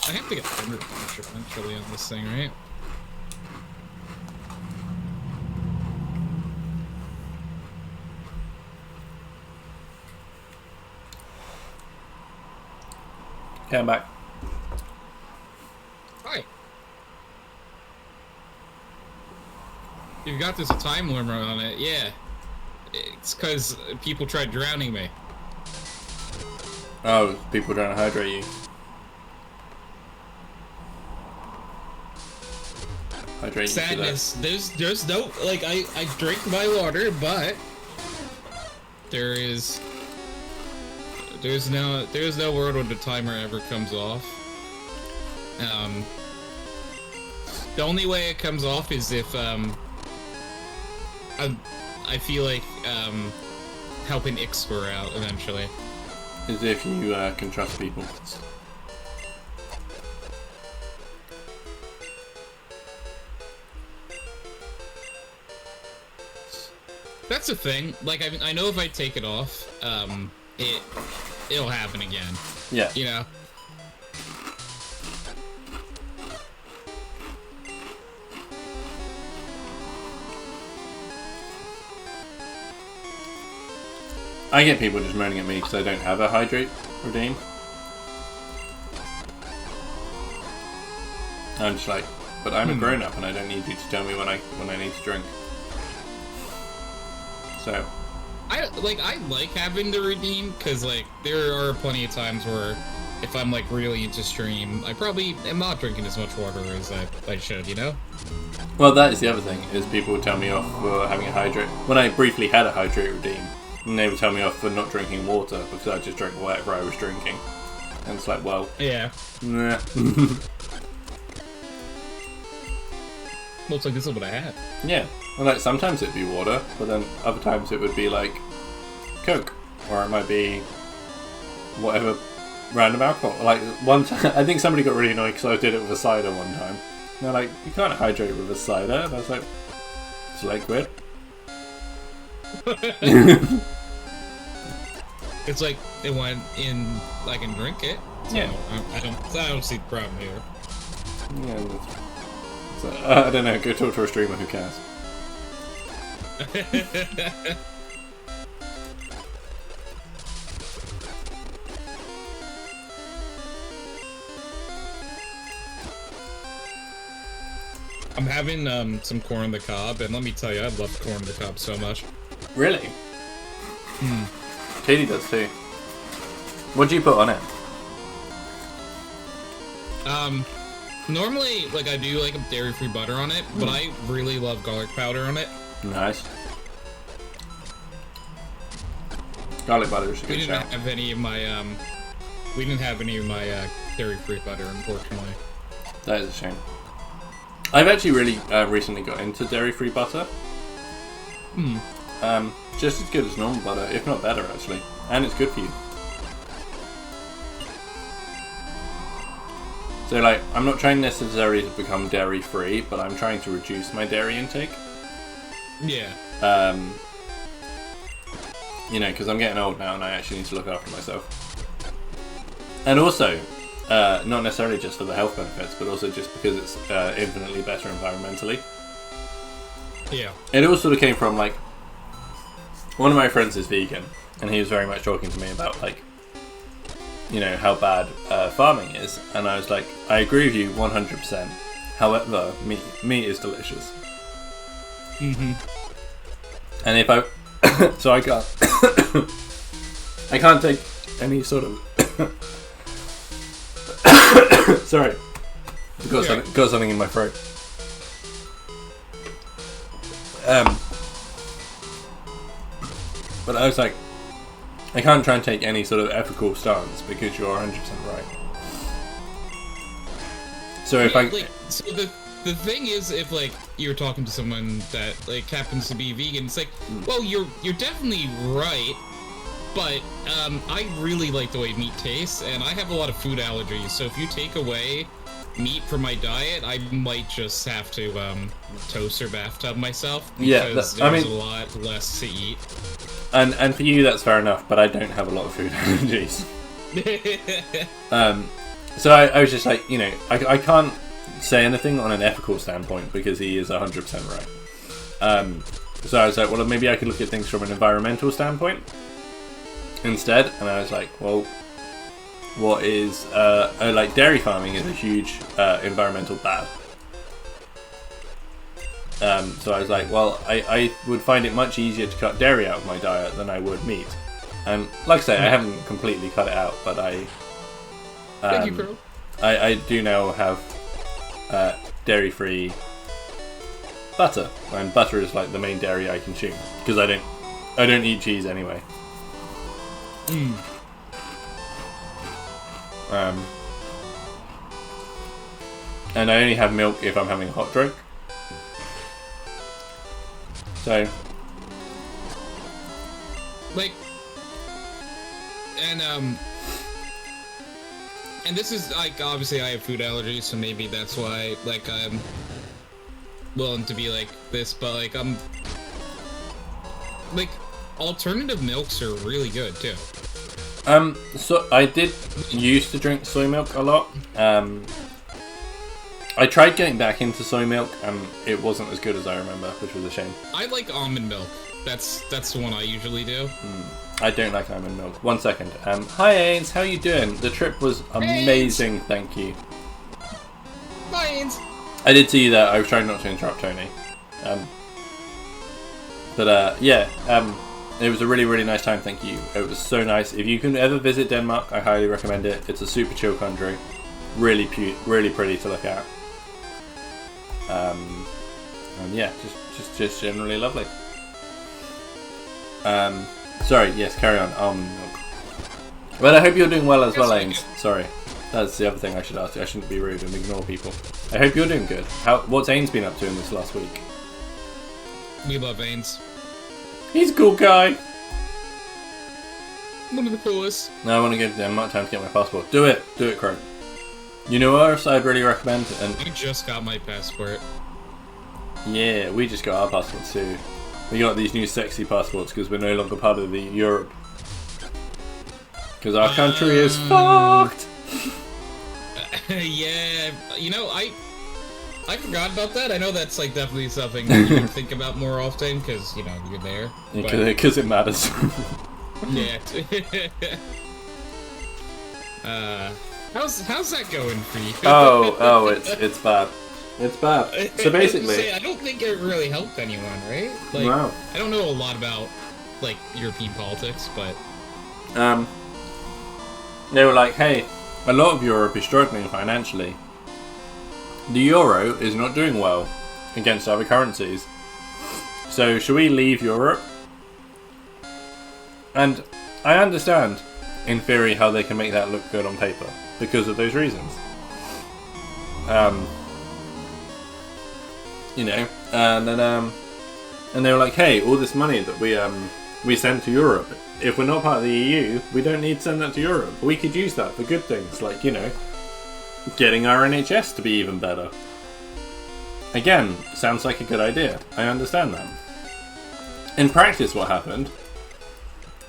Speaker 2: I have to get finger puncture eventually on this thing, right?
Speaker 1: Okay, I'm back.
Speaker 2: Hi. You've got this time limit on it, yeah. It's because people tried drowning me.
Speaker 1: Oh, people trying to hydrate you. Hydrate
Speaker 2: Sadness. There's no like I drink my water, but there's no world where the timer ever comes off. The only way it comes off is if I feel like helping Ixper out eventually.
Speaker 1: As if you can trust people.
Speaker 2: That's the thing. Like I know if I take it off, it'll happen again.
Speaker 1: Yeah.
Speaker 2: You know.
Speaker 1: I get people just moaning at me because I don't have a hydrate redeem. I'm just like, but I'm a grown up and I don't need you to tell me when I need to drink. So
Speaker 2: I like having the redeem because like there are plenty of times where if I'm like really into stream, I probably am not drinking as much water as I should, you know?
Speaker 1: Well, that is the other thing, is people would tell me off for having a hydrate. When I briefly had a hydrate redeem, and they would tell me off for not drinking water because I just drank whatever I was drinking. And it's like, well...
Speaker 2: Yeah.
Speaker 1: Nah.
Speaker 2: Looks like this is what I had.
Speaker 1: Yeah. And like, sometimes it'd be water, but then other times it would be like Coke. Or it might be whatever random alcohol. Like, one time, I think somebody got really annoyed because I did it with a cider one time. And they're like, you can't hydrate with a cider. And I was like, it's liquid.
Speaker 2: It's like it went in. I can drink it. So
Speaker 1: Yeah.
Speaker 2: I don't see the problem here.
Speaker 1: Yeah. So, I don't know. Go talk to a streamer who cares.
Speaker 2: I'm having some corn on the cob, and let me tell you, I love corn on the cob so much.
Speaker 1: Really? Katie does too. What do you put on it?
Speaker 2: Normally, like, I do like a dairy-free butter on it, but I really love garlic powder on it.
Speaker 1: Nice. Garlic butter is a
Speaker 2: We
Speaker 1: good
Speaker 2: didn't
Speaker 1: shout.
Speaker 2: have any of my, we didn't have any of my, dairy-free butter, unfortunately.
Speaker 1: That is a shame. I've actually really recently got into dairy-free butter. Just as good as normal butter, if not better, actually. And it's good for you. So, like, I'm not trying necessarily to become dairy-free, but I'm trying to reduce my dairy intake.
Speaker 2: Yeah.
Speaker 1: You know, because I'm getting old now and I actually need to look after myself. And also, not necessarily just for the health benefits, but also just because it's infinitely better environmentally.
Speaker 2: Yeah.
Speaker 1: It all sort of came from, like, one of my friends is vegan, and he was very much talking to me about, like, you know, how bad farming is, and I was like, I agree with you 100%. However, meat is delicious. And if I, so I can't, I can't take any sort of, sorry, got something in my throat. But I was like, I can't try and take any sort of ethical stance because you're 100% right. So if
Speaker 2: so the thing is, if like you're talking to someone that like happens to be vegan, it's like, well, you're definitely right, but I really like the way meat tastes, and I have a lot of food allergies. So if you take away meat from my diet, I might just have to toast or bathtub myself because there's a lot less to eat.
Speaker 1: And for you, that's fair enough, but I don't have a lot of food allergies. So I was just like, you know, I can't say anything on an ethical standpoint because he is 100% right. So I was like, well, maybe I could look at things from an environmental standpoint instead. And I was like, well, what is, like, dairy farming is a huge environmental bad. So I was like, well, I would find it much easier to cut dairy out of my diet than I would meat. And like I say, I haven't completely cut it out, but
Speaker 2: Thank you, Crow.
Speaker 1: I do now have dairy-free butter, and butter is like the main dairy I consume because I don't eat cheese anyway. And I only have milk if I'm having a hot drink. So,
Speaker 2: like, and this is like, obviously I have food allergies, so maybe that's why like I'm willing to be like this, but like like alternative milks are really good too.
Speaker 1: so I did used to drink soy milk a lot. I tried getting back into soy milk, and it wasn't as good as I remember, which was a shame.
Speaker 2: I like almond milk. That's the one I usually do.
Speaker 1: I don't like almond milk. 1 second. Hi Ains, how you doing? The trip was amazing, thank you.
Speaker 2: Hi Ains.
Speaker 1: I did see you there. I was trying not to interrupt Tony. Yeah, it was a really, really nice time, thank you. It was so nice. If you can ever visit Denmark, I highly recommend it. It's a super chill country. Really pretty to look at. And yeah, just generally lovely. Sorry, yes, carry on. Almond milk. But I hope you're doing well as well, Ains. Sorry, that's the other thing I should ask you. I shouldn't be rude and ignore people. I hope you're doing good. What's Ains been up to in this last week?
Speaker 2: We love Ains.
Speaker 1: He's a cool guy.
Speaker 2: One of the coolest.
Speaker 1: No, I want to go to Denmark. Time to get my passport. Do it, Crow. You know what else I'd really recommend? And
Speaker 2: I just got my passport.
Speaker 1: yeah, we just got our passports too. We got these new sexy passports because we're no longer part of the Europe. Because our country is fucked.
Speaker 2: Yeah, you know, I forgot about that. I know that's like definitely something that you think about more often because, you know, you're there.
Speaker 1: Because it matters.
Speaker 2: Yeah. How's that going for you?
Speaker 1: oh, it's bad. It's bad. So basically,
Speaker 2: I don't think it really helped anyone, right? Like,
Speaker 1: no.
Speaker 2: I don't know a lot about like European politics, but
Speaker 1: They were like, hey, a lot of Europe is struggling financially. The euro is not doing well against other currencies. So should we leave Europe? And I understand, in theory, how they can make that look good on paper because of those reasons. You know, and then and they were like, hey, all this money that we send to Europe, if we're not part of the EU, we don't need to send that to Europe. We could use that for good things, like, you know, getting our NHS to be even better. Again, sounds like a good idea. I understand that. In practice, what happened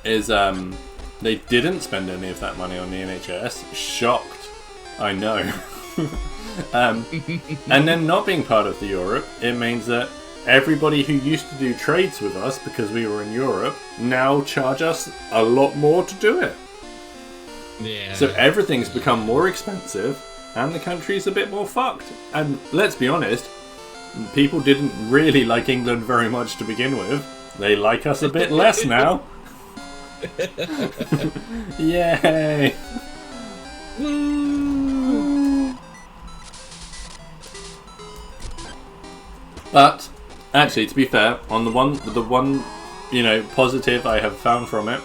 Speaker 1: is they didn't spend any of that money on the NHS. Shocked, I know. And then not being part of the Europe, it means that everybody who used to do trades with us because we were in Europe now charge us a lot more to do it.
Speaker 2: yeah.
Speaker 1: So everything's become more expensive and the country's a bit more fucked. And let's be honest, people didn't really like England very much to begin with. They like us a bit less now. Yay! But actually, to be fair, on the one you know positive I have found from it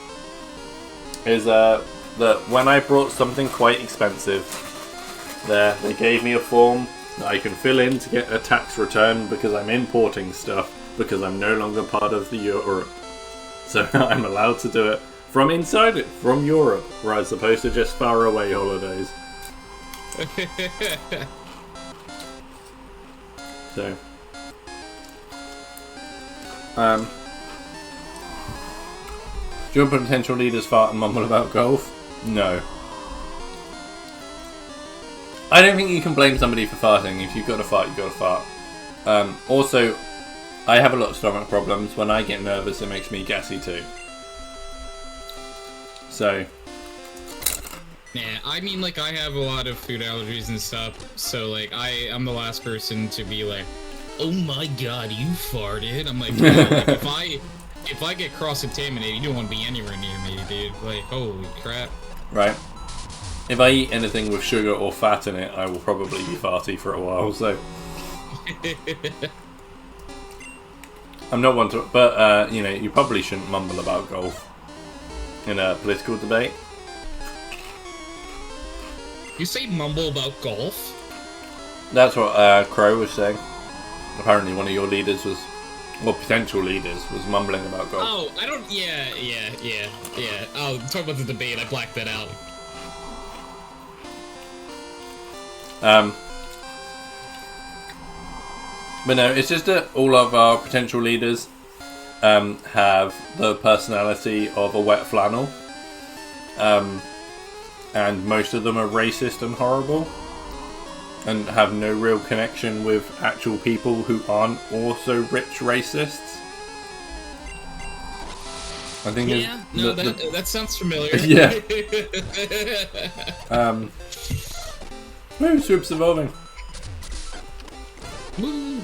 Speaker 1: is that when I brought something quite expensive, they gave me a form that I can fill in to get a tax return because I'm importing stuff because I'm no longer part of the Europe. So I'm allowed to do it from inside it, from Europe, as opposed to just far away holidays. So. Do your potential leaders fart and mumble about golf? No. I don't think you can blame somebody for farting. If you've got to fart, you've got to fart. Also, I have a lot of stomach problems. When I get nervous, it makes me gassy too. So.
Speaker 2: Yeah, I mean, like, I have a lot of food allergies and stuff, so, like, I'm the last person to be like, oh my god, you farted. I'm like, no, like if I get cross-contaminated, you don't want to be anywhere near me, dude. Like, holy crap.
Speaker 1: Right. If I eat anything with sugar or fat in it, I will probably be farty for a while, so. I'm not one to, but, you know, you probably shouldn't mumble about golf in a political debate.
Speaker 2: You say mumble about golf?
Speaker 1: That's what Crow was saying. Apparently one of your leaders was, well, potential leaders, was mumbling about golf.
Speaker 2: Oh, I don't, yeah. Oh, talk about the debate, I blacked that out.
Speaker 1: But no, it's just that all of our potential leaders have the personality of a wet flannel. And most of them are racist and horrible. And have no real connection with actual people who aren't also rich racists. I think
Speaker 2: yeah, no, that sounds familiar.
Speaker 1: Yeah. Woo, Swoop's evolving.
Speaker 2: Woo.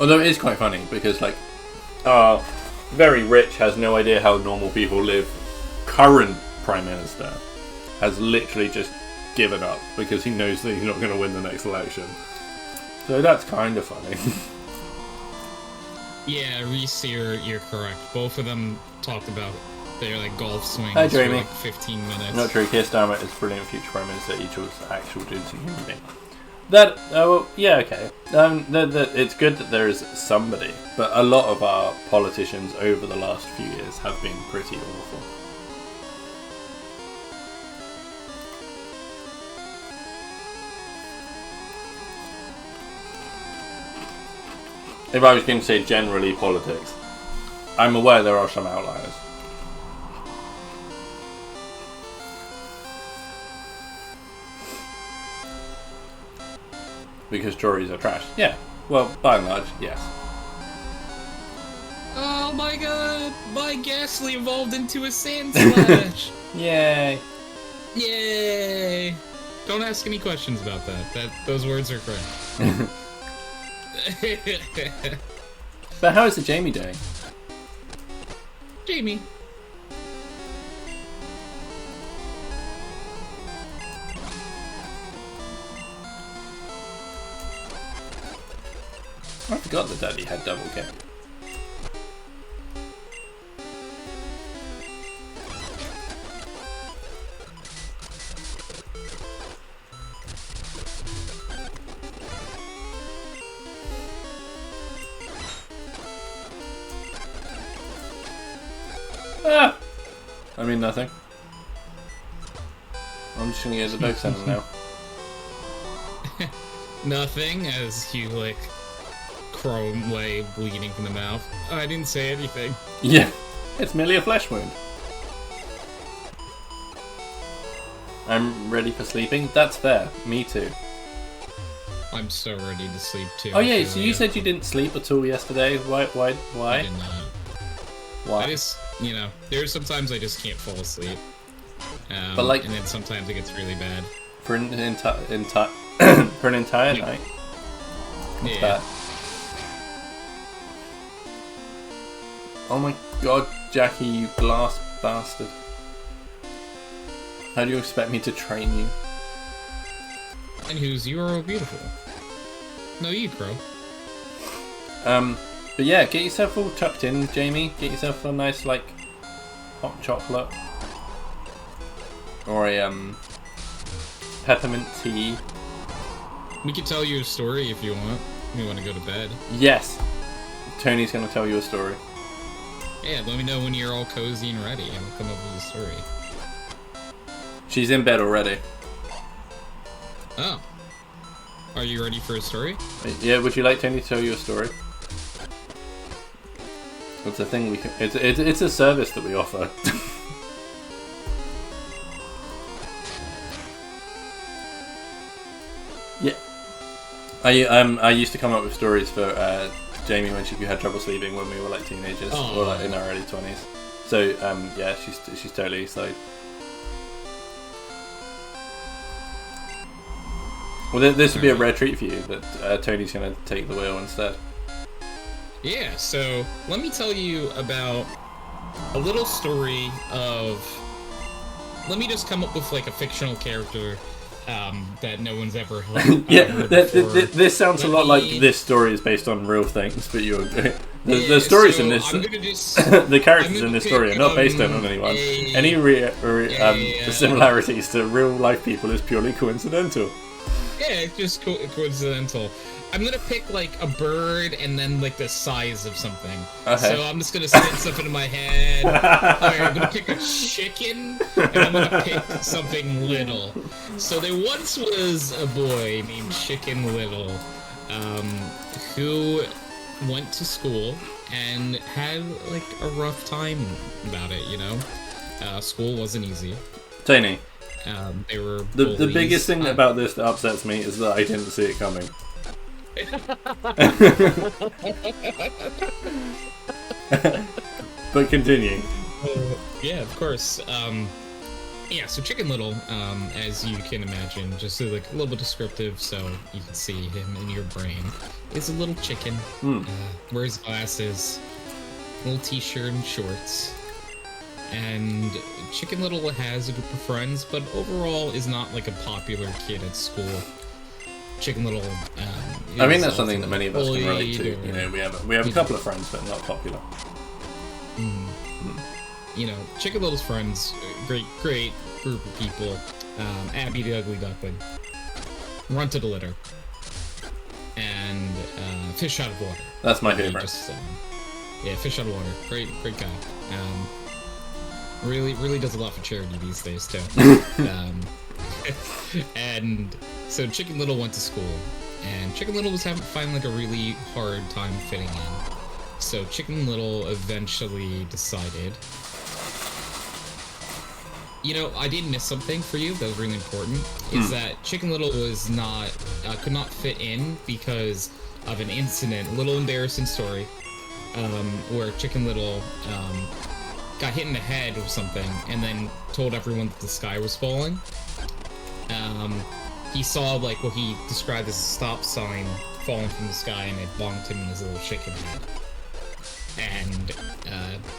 Speaker 1: Although it is quite funny because, like, very rich has no idea how normal people live. Current Prime Minister has literally just given up because he knows that he's not going to win the next election. So that's kind of funny.
Speaker 2: Yeah, Reese, you're correct. Both of them talked about their like golf swings
Speaker 1: Hi,
Speaker 2: for
Speaker 1: Jamie.
Speaker 2: like 15 minutes.
Speaker 1: Not true. Keir Starmer is brilliant future Prime Minister. Each was actual dudes and human being. That, well, yeah, okay. It's good that there is somebody, but a lot of our politicians over the last few years have been pretty awful. If I was going to say generally politics, I'm aware there are some outliers. Because Tories are trash. Yeah. Well, by and large, yes.
Speaker 2: Oh my god! My Ghastly evolved into a Sand Slash!
Speaker 1: Yay!
Speaker 2: Yay! Don't ask any questions about that. Those words are correct.
Speaker 1: But how is the Jamie doing?
Speaker 2: Jamie.
Speaker 1: I forgot that Daddy had double kick. Ah! I mean nothing. I'm just gonna go to the boat center now.
Speaker 2: Nothing, as you, like, Chrome lay bleeding from the mouth. I didn't say anything.
Speaker 1: Yeah, it's merely a flesh wound. I'm ready for sleeping. That's fair. Me too.
Speaker 2: I'm so ready to sleep too.
Speaker 1: Oh yeah, so you said you didn't sleep at all yesterday. Why?
Speaker 2: I did not.
Speaker 1: Why?
Speaker 2: I just, you know, there's sometimes I just can't fall asleep.
Speaker 1: But like,
Speaker 2: and then sometimes it gets really bad.
Speaker 1: For an entire for an entire night. What's that? Oh my god, Jackie, you glass bastard. How do you expect me to train you?
Speaker 2: And who's you are beautiful. No, you, Crow.
Speaker 1: But yeah, get yourself all tucked in, Jamie. Get yourself a nice, like, hot chocolate. Or a, peppermint tea.
Speaker 2: We could tell you a story if you want. You want to go to bed.
Speaker 1: Yes! Tony's gonna tell you a story.
Speaker 2: Yeah, let me know when you're all cozy and ready, and we'll come up with a story.
Speaker 1: She's in bed already.
Speaker 2: Oh. Are you ready for a story?
Speaker 1: Yeah, would you like Tony to tell you a story? It's a thing we can... It's a service that we offer. Yeah. I used to come up with stories for Jamie when she had trouble sleeping when we were like teenagers or like in our early 20s. So yeah, she's totally excited. Well, this would be a rare treat for you that Tony's going to take the wheel instead.
Speaker 2: Yeah, so let me tell you about a little story of... Let me just come up with like a fictional character that no one's ever heard.
Speaker 1: Yeah, this sounds a lot like this story is based on real things, but you're... The stories in this... the characters in this story are not based on anyone. Any similarities to real life people is purely coincidental.
Speaker 2: Yeah, it's just coincidental. I'm gonna pick like a bird and then like the size of something. Okay. So I'm just gonna spit something in my head. Alright, I'm gonna pick a chicken and I'm gonna pick something little. So there once was a boy named Chicken Little, who went to school and had like a rough time about it, you know? School wasn't easy.
Speaker 1: Tony.
Speaker 2: They were
Speaker 1: the biggest thing about this that upsets me is that I didn't see it coming. But continue.
Speaker 2: Yeah, of course. Yeah, so Chicken Little, as you can imagine, just like a little bit descriptive so you can see him in your brain, is a little chicken. Wears glasses, little t-shirt and shorts. And Chicken Little has a group of friends, but overall is not like a popular kid at school. Chicken Little.
Speaker 1: I think that's something that many of us can relate to. You know, we have a couple of friends, but not popular.
Speaker 2: You know, Chicken Little's friends, great group of people. Abby the Ugly Duckling, Runt of the Litter, and Fish Out of Water.
Speaker 1: That's my favorite.
Speaker 2: Yeah, Fish Out of Water. Great guy. Really does a lot for charity these days too. And so Chicken Little went to school, and Chicken Little was finding like a really hard time fitting in. So Chicken Little eventually decided, you know, I did miss something for you that was really important. Is that Chicken Little was not could not fit in because of an incident, a little embarrassing story. where Chicken Little got hit in the head with something and then told everyone that the sky was falling. He saw like what he described as a stop sign falling from the sky, and it bonked him in his little chicken head. And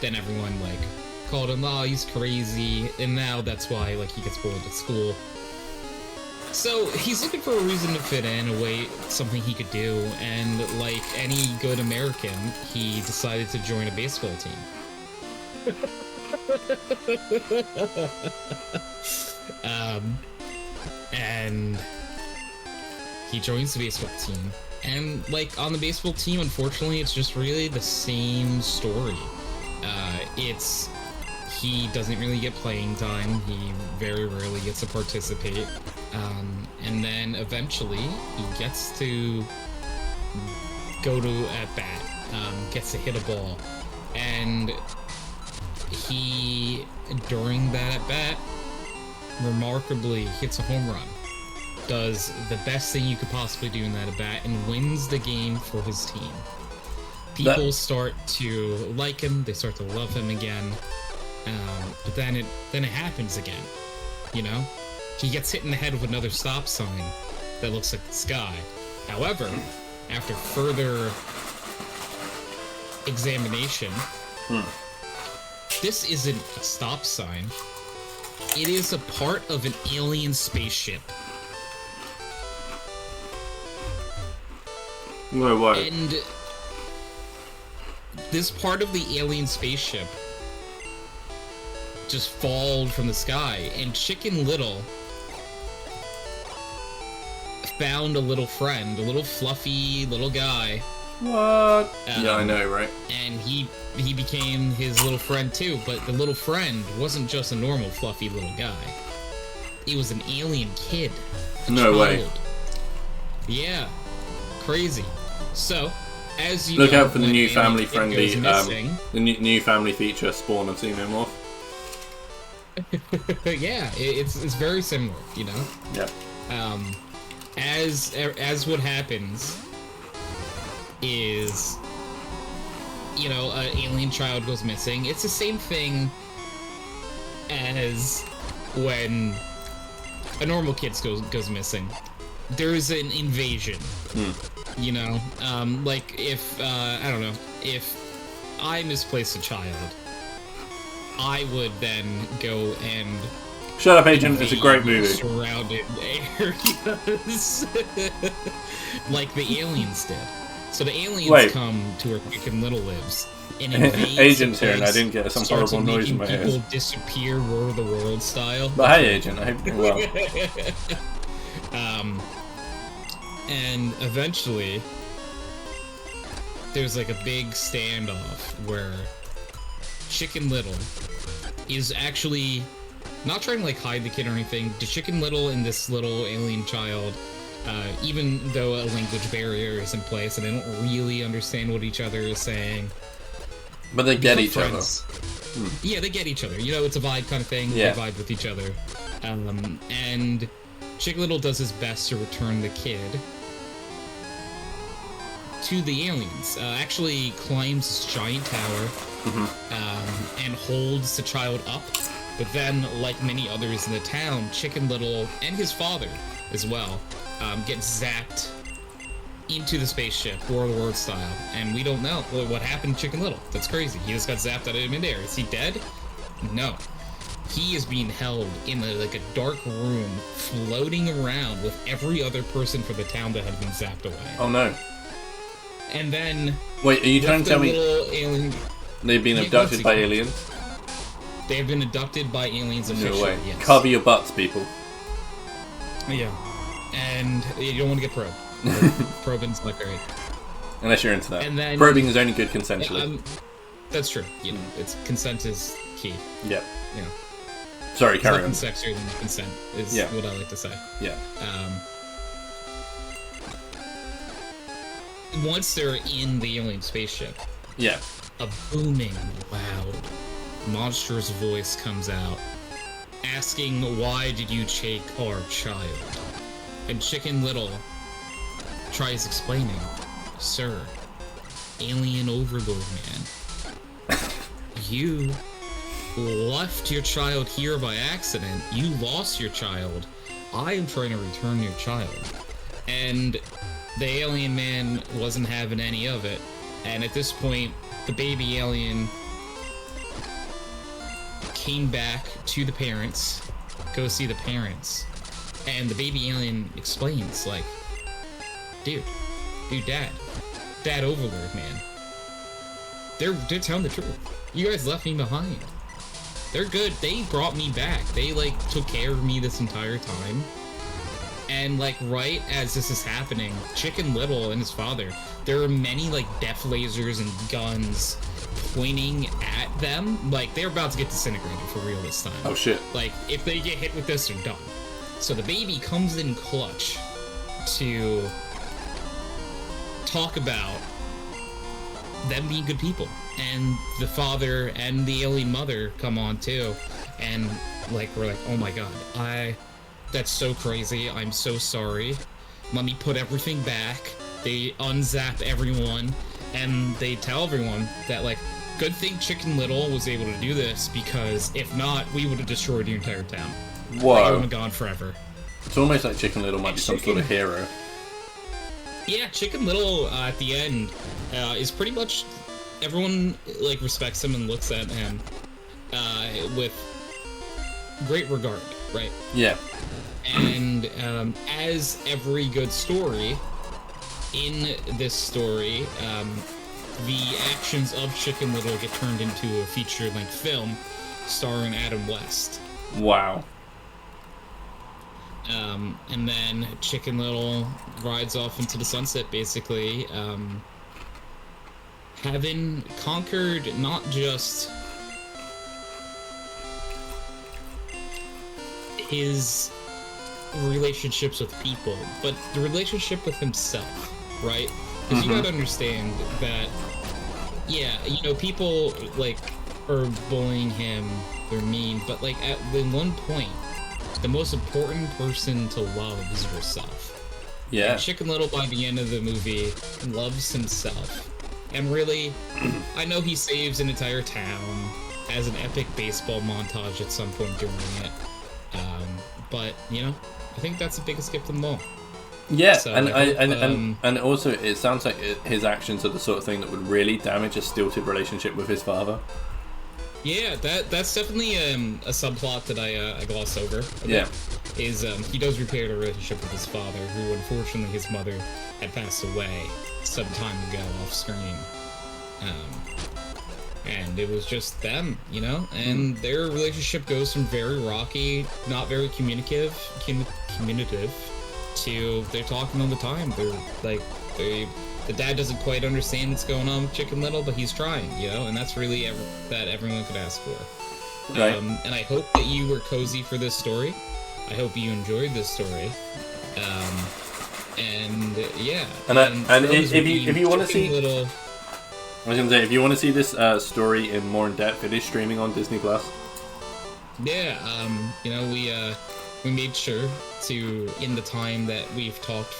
Speaker 2: then everyone like called him, "Oh, he's crazy," and now that's why like he gets bullied at school. So he's looking for a reason to fit in, a way, something he could do, and like any good American, he decided to join a baseball team. And he joins the baseball team, and like on the baseball team, unfortunately, it's just really the same story. He doesn't really get playing time. He very rarely gets to participate. And then eventually he gets to go to at bat, gets to hit a ball, and he, during that at bat, remarkably hits a home run, does the best thing you could possibly do in that at bat, and wins the game for his team. People start to like him, they start to love him again, but then it happens again, you know? He gets hit in the head with another stop sign that looks like the sky. However, after further examination, this isn't a stop sign. It is a part of an alien spaceship.
Speaker 1: No way.
Speaker 2: And this part of the alien spaceship just falls from the sky, and Chicken Little found a little friend, a little fluffy little guy.
Speaker 1: What? Yeah, I know, right?
Speaker 2: And he became his little friend too, but the little friend wasn't just a normal fluffy little guy. He was an alien kid.
Speaker 1: No way.
Speaker 2: Yeah. Crazy. So, as you
Speaker 1: look
Speaker 2: know,
Speaker 1: out for the new family friendly,
Speaker 2: missing,
Speaker 1: the new family feature, Spawn and Xenomorph.
Speaker 2: yeah, it's very similar, you know?
Speaker 1: Yeah.
Speaker 2: As what happens is, you know, an alien child goes missing. It's the same thing as when a normal kid goes missing. There's an invasion. You know, like if I don't know, if I misplaced a child, I would then go and
Speaker 1: shut up, Agent. It's a great movie.
Speaker 2: Surrounded areas, like the aliens did. So the aliens come to where Chicken Little lives and invade.
Speaker 1: Agent's here, and I didn't get some horrible noise in my ears.
Speaker 2: People disappear, War of the World style.
Speaker 1: But hey, Agent, I hope you're well.
Speaker 2: And eventually, there's like a big standoff where Chicken Little is actually not trying to like hide the kid or anything. The Chicken Little and this little alien child, even though a language barrier is in place and they don't really understand what each other is saying,
Speaker 1: but they get each other.
Speaker 2: Yeah, they get each other. You know, it's a vibe kind of thing.
Speaker 1: Yeah.
Speaker 2: They vibe with each other. And Chicken Little does his best to return the kid to the aliens. Actually climbs this giant tower and holds the child up. But then, like many others in the town, Chicken Little and his father as well get zapped into the spaceship, War of the World style. And we don't know what happened to Chicken Little. That's crazy. He just got zapped out of midair. Is he dead? No. He is being held in a dark room, floating around with every other person from the town that had been zapped away.
Speaker 1: Oh no.
Speaker 2: And then...
Speaker 1: Wait, are you trying to tell me
Speaker 2: alien...
Speaker 1: they've been abducted by aliens?
Speaker 2: They have been abducted by aliens officially,
Speaker 1: No way.
Speaker 2: yes.
Speaker 1: Cover your butts, people.
Speaker 2: Yeah. And you don't want to get probed. Probing's not great.
Speaker 1: Unless you're into that.
Speaker 2: And then,
Speaker 1: probing is only good consensually.
Speaker 2: That's true. You know, it's consent is key.
Speaker 1: Yeah.
Speaker 2: You know.
Speaker 1: Sorry, carry on.
Speaker 2: Nothing sexier than consent is what I like to say.
Speaker 1: Yeah.
Speaker 2: Once they're in the alien spaceship,
Speaker 1: yeah,
Speaker 2: a booming, loud, monstrous voice comes out, asking, "Why did you take our child?" And Chicken Little tries explaining, "Sir, alien overlord man. You left your child here by accident. You lost your child. I am trying to return your child. And the alien man wasn't having any of it. And at this point, the baby alien came back to the parents, go see the parents, and the baby alien explains, like, dude, dad overlord, man. They're telling the truth. You guys left me behind. They're good. They brought me back. They, like, took care of me this entire time. And, like, right as this is happening, Chicken Little and his father, there are many, like, death lasers and guns pointing at them. Like, they're about to get disintegrated for real this time.
Speaker 1: Oh, shit.
Speaker 2: Like, if they get hit with this, they're done. So the baby comes in clutch to talk about them being good people. And the father and the alien mother come on, too. And, like, we're like, oh my god, that's so crazy. I'm so sorry. Let me put everything back. They unzap everyone, and they tell everyone that, like, good thing Chicken Little was able to do this, because if not, we would have destroyed the entire town.
Speaker 1: Whoa.
Speaker 2: Like, it would have gone forever.
Speaker 1: It's almost like Chicken Little might be some sort of hero.
Speaker 2: Yeah, Chicken Little, at the end, is pretty much... Everyone, like, respects him and looks at him with great regard, right?
Speaker 1: Yeah.
Speaker 2: And as every good story, in this story, the actions of Chicken Little get turned into a feature-length film starring Adam West.
Speaker 1: Wow.
Speaker 2: And then Chicken Little rides off into the sunset, basically, having conquered not just his relationships with people, but the relationship with himself, right? Because you gotta understand that, yeah, you know, people, like, are bullying him, they're mean, but, like, at one point, the most important person to love is yourself.
Speaker 1: Yeah.
Speaker 2: And Chicken Little, by the end of the movie, loves himself. And really, I know he saves an entire town, has an epic baseball montage at some point during it, but, you know, I think that's the biggest gift of them all.
Speaker 1: Yeah,
Speaker 2: So
Speaker 1: and also it sounds like his actions are the sort of thing that would really damage a stilted relationship with his father.
Speaker 2: Yeah, that's definitely a subplot that I gloss over a bit.
Speaker 1: Yeah.
Speaker 2: Is he does repair the relationship with his father, who unfortunately his mother had passed away some time ago off screen. And it was just them, you know? And their relationship goes from very rocky, not very communicative, to they're talking all the time. They're like, the dad doesn't quite understand what's going on with Chicken Little, but he's trying, you know? And that's really that everyone could ask for.
Speaker 1: Right.
Speaker 2: And I hope that you were cozy for this story. I hope you enjoyed this story. And yeah.
Speaker 1: And if you want to see,
Speaker 2: Little...
Speaker 1: I was gonna say, if you want to see this story in more in depth, it is streaming on Disney Plus.
Speaker 2: Yeah. You know, we made sure to, in the time that we've talked,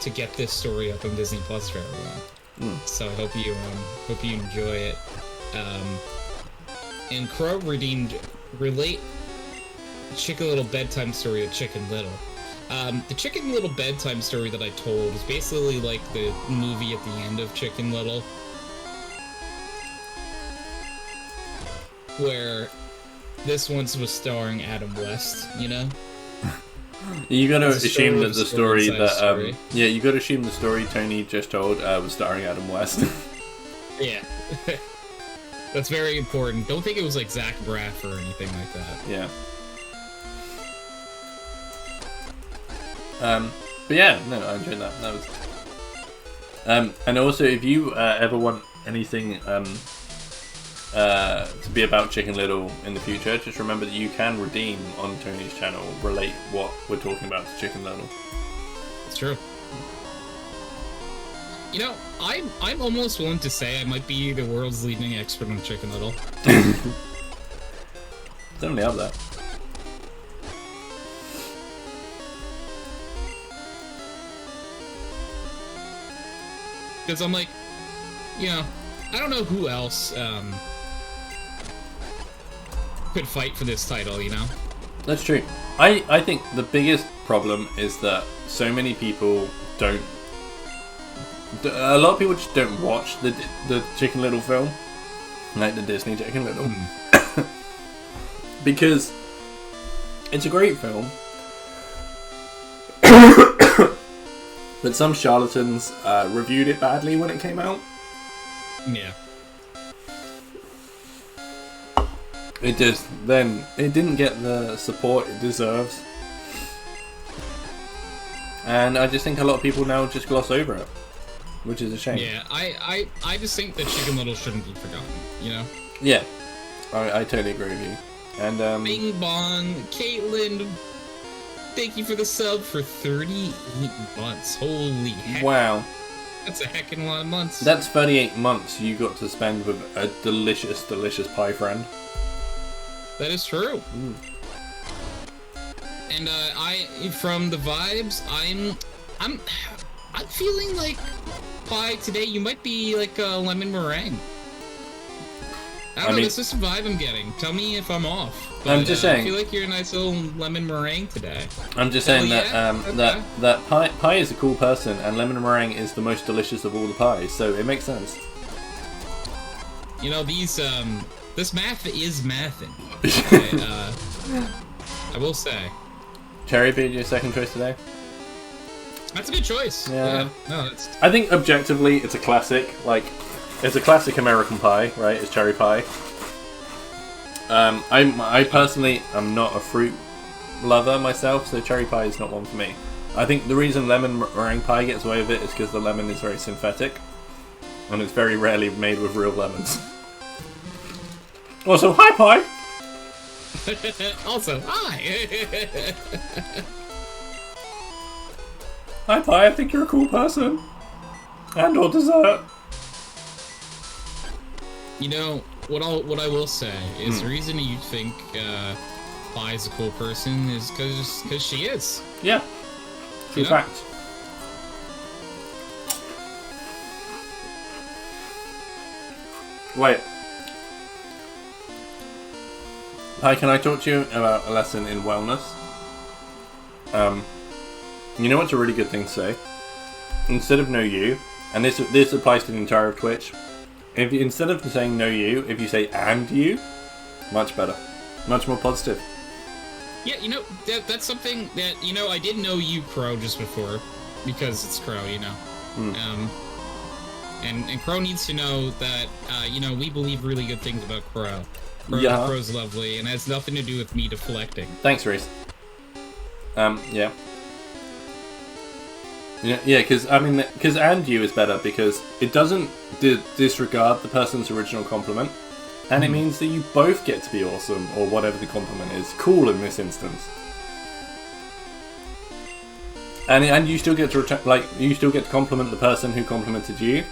Speaker 2: to get this story up on Disney Plus for everyone. So I hope you enjoy it. And Crow relate Chicken Little bedtime story to Chicken Little. The Chicken Little bedtime story that I told is basically like the movie at the end of Chicken Little, where this once was starring Adam West, you know?
Speaker 1: You gotta assume that the story that
Speaker 2: story.
Speaker 1: Yeah, you gotta assume the story Tony just told was starring Adam West.
Speaker 2: Yeah. That's very important. Don't think it was like Zach Braff or anything like that.
Speaker 1: Yeah. But yeah, no, I enjoyed that. That was. And also, if you ever want anything to be about Chicken Little in the future, just remember that you can redeem on Tony's channel, relate what we're talking about to Chicken Little.
Speaker 2: It's true. You know, I'm almost willing to say I might be the world's leading expert on Chicken Little.
Speaker 1: Definitely up there.
Speaker 2: Because I'm like, you know, I don't know who else could fight for this title, you know?
Speaker 1: That's true. I think the biggest problem is that so many people don't. A lot of people just don't watch the Chicken Little film, like the Disney Chicken Little, because it's a great film, but some charlatans reviewed it badly when it came out.
Speaker 2: Yeah.
Speaker 1: It didn't get the support it deserves, and I just think a lot of people now just gloss over it, which is a shame.
Speaker 2: Yeah, I just think that Chicken Little shouldn't be forgotten, you know?
Speaker 1: Yeah, I totally agree with you. And
Speaker 2: Bing Bong, Caitlin, thank you for the sub for 38 months. Holy heck.
Speaker 1: wow,
Speaker 2: That's a heckin' lot of months.
Speaker 1: that's 38 months you got to spend with a delicious, delicious pie friend.
Speaker 2: That is true.
Speaker 1: Mm.
Speaker 2: And from the vibes, I'm feeling like pie today. You might be like a lemon meringue. I don't know. This is the vibe I'm getting. Tell me if I'm off. But,
Speaker 1: I'm just saying.
Speaker 2: I feel like you're a nice little lemon meringue today.
Speaker 1: I'm just saying that
Speaker 2: okay.
Speaker 1: that pie is a cool person, and lemon meringue is the most delicious of all the pies, so it makes sense.
Speaker 2: You know, this math is mathin'. I will say.
Speaker 1: Cherry be your second choice today?
Speaker 2: That's a good choice.
Speaker 1: Yeah.
Speaker 2: No, that's...
Speaker 1: I think objectively it's a classic. Like, it's a classic American pie, right? It's cherry pie. I personally am not a fruit lover myself, so cherry pie is not one for me. I think the reason lemon meringue pie gets away with it is because the lemon is very synthetic, and it's very rarely made with real lemons. Also, hi pie!
Speaker 2: Also, hi!
Speaker 1: Hi pie, I think you're a cool person. And or dessert.
Speaker 2: You know, what I will say is the reason you think Pie's a cool person is because she is.
Speaker 1: Yeah. True fact. Wait. Hi, can I talk to you about a lesson in wellness? You know what's a really good thing to say? Instead of no you, and this applies to the entire of Twitch, if you, instead of saying no you, if you say and you, much better. Much more positive.
Speaker 2: Yeah, you know, that's something that, you know, I did know you, Crow, just before, because it's Crow, you know. And Crow needs to know that, you know, we believe really good things about Crow. Crow's lovely, and has nothing to do with me deflecting.
Speaker 1: Thanks, Reese. Yeah. Yeah, because, I mean, because and you is better, because it doesn't disregard the person's original compliment, and it means that you both get to be awesome, or whatever the compliment is. Cool in this instance. And you still get to return, like, you still get to compliment the person who complimented you.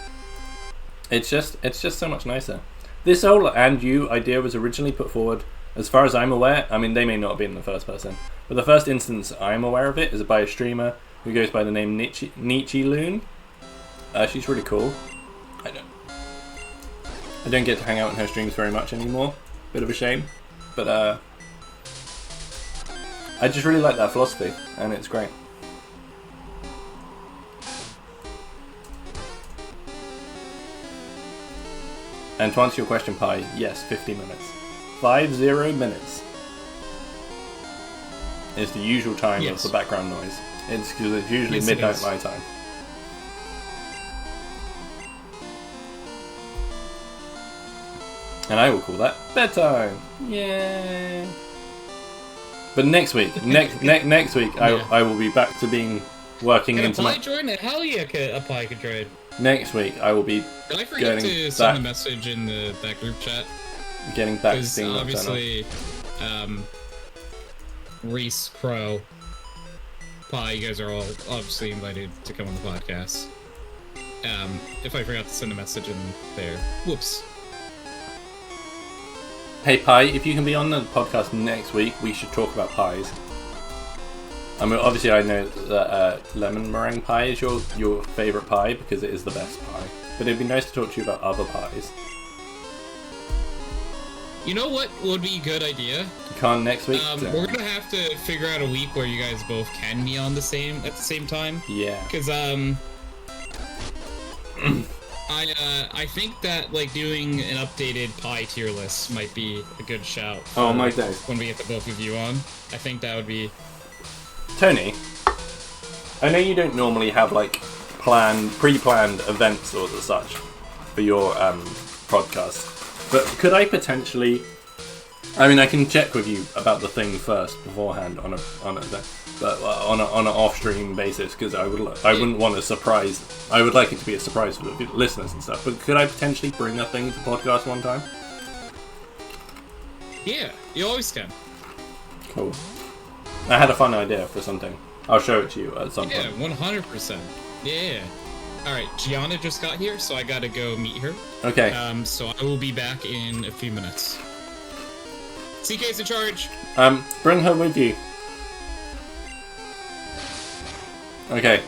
Speaker 1: It's just so much nicer. This whole and you idea was originally put forward, as far as I'm aware, I mean, they may not have been the first person, but the first instance I'm aware of it is by a streamer who goes by the name Nietzsche Loon. She's really cool. I don't get to hang out in her streams very much anymore. Bit of a shame. But I just really like that philosophy, and it's great. And to answer your question, Pi, yes, 50 minutes. 50 minutes is the usual time of the background noise. It's because it's usually midnight my time. And I will call that bedtime. Yay! But next week, next week, I will be back to being working into my.
Speaker 2: Join it. Hell yeah, a pie could join.
Speaker 1: Next week, I will be.
Speaker 2: Did I forget to send a message in that group chat?
Speaker 1: Getting back to seeing
Speaker 2: obviously, Reese, Crow, Pie, you guys are all obviously invited to come on the podcast. If I forgot to send a message in there, whoops.
Speaker 1: Hey Pie, if you can be on the podcast next week, we should talk about pies. I mean, obviously I know that lemon meringue pie is your favourite pie because it is the best pie. but it'd be nice to talk to you about other pies.
Speaker 2: You know what would be a good idea?
Speaker 1: You can't next week?
Speaker 2: We're gonna have to figure out a week where you guys both can be on at the same time.
Speaker 1: Yeah.
Speaker 2: Because I think that like doing an updated pie tier list might be a good shout.
Speaker 1: Oh my days.
Speaker 2: When we get the both of you on, I think that would be.
Speaker 1: Tony, I know you don't normally have like pre-planned events or such for your podcast, but could I potentially? I mean, I can check with you about the thing first beforehand on an off-stream basis because I wouldn't want a surprise. I would like it to be a surprise for the listeners and stuff. But could I potentially bring a thing to podcast one time?
Speaker 2: Yeah, you always can.
Speaker 1: Cool. I had a fun idea for something. I'll show it to you at some point.
Speaker 2: Yeah, 100%. Yeah. All right, Gianna just got here, so I gotta go meet her.
Speaker 1: Okay.
Speaker 2: So I will be back in a few minutes. CK's in charge.
Speaker 1: Bring her with you. Okay.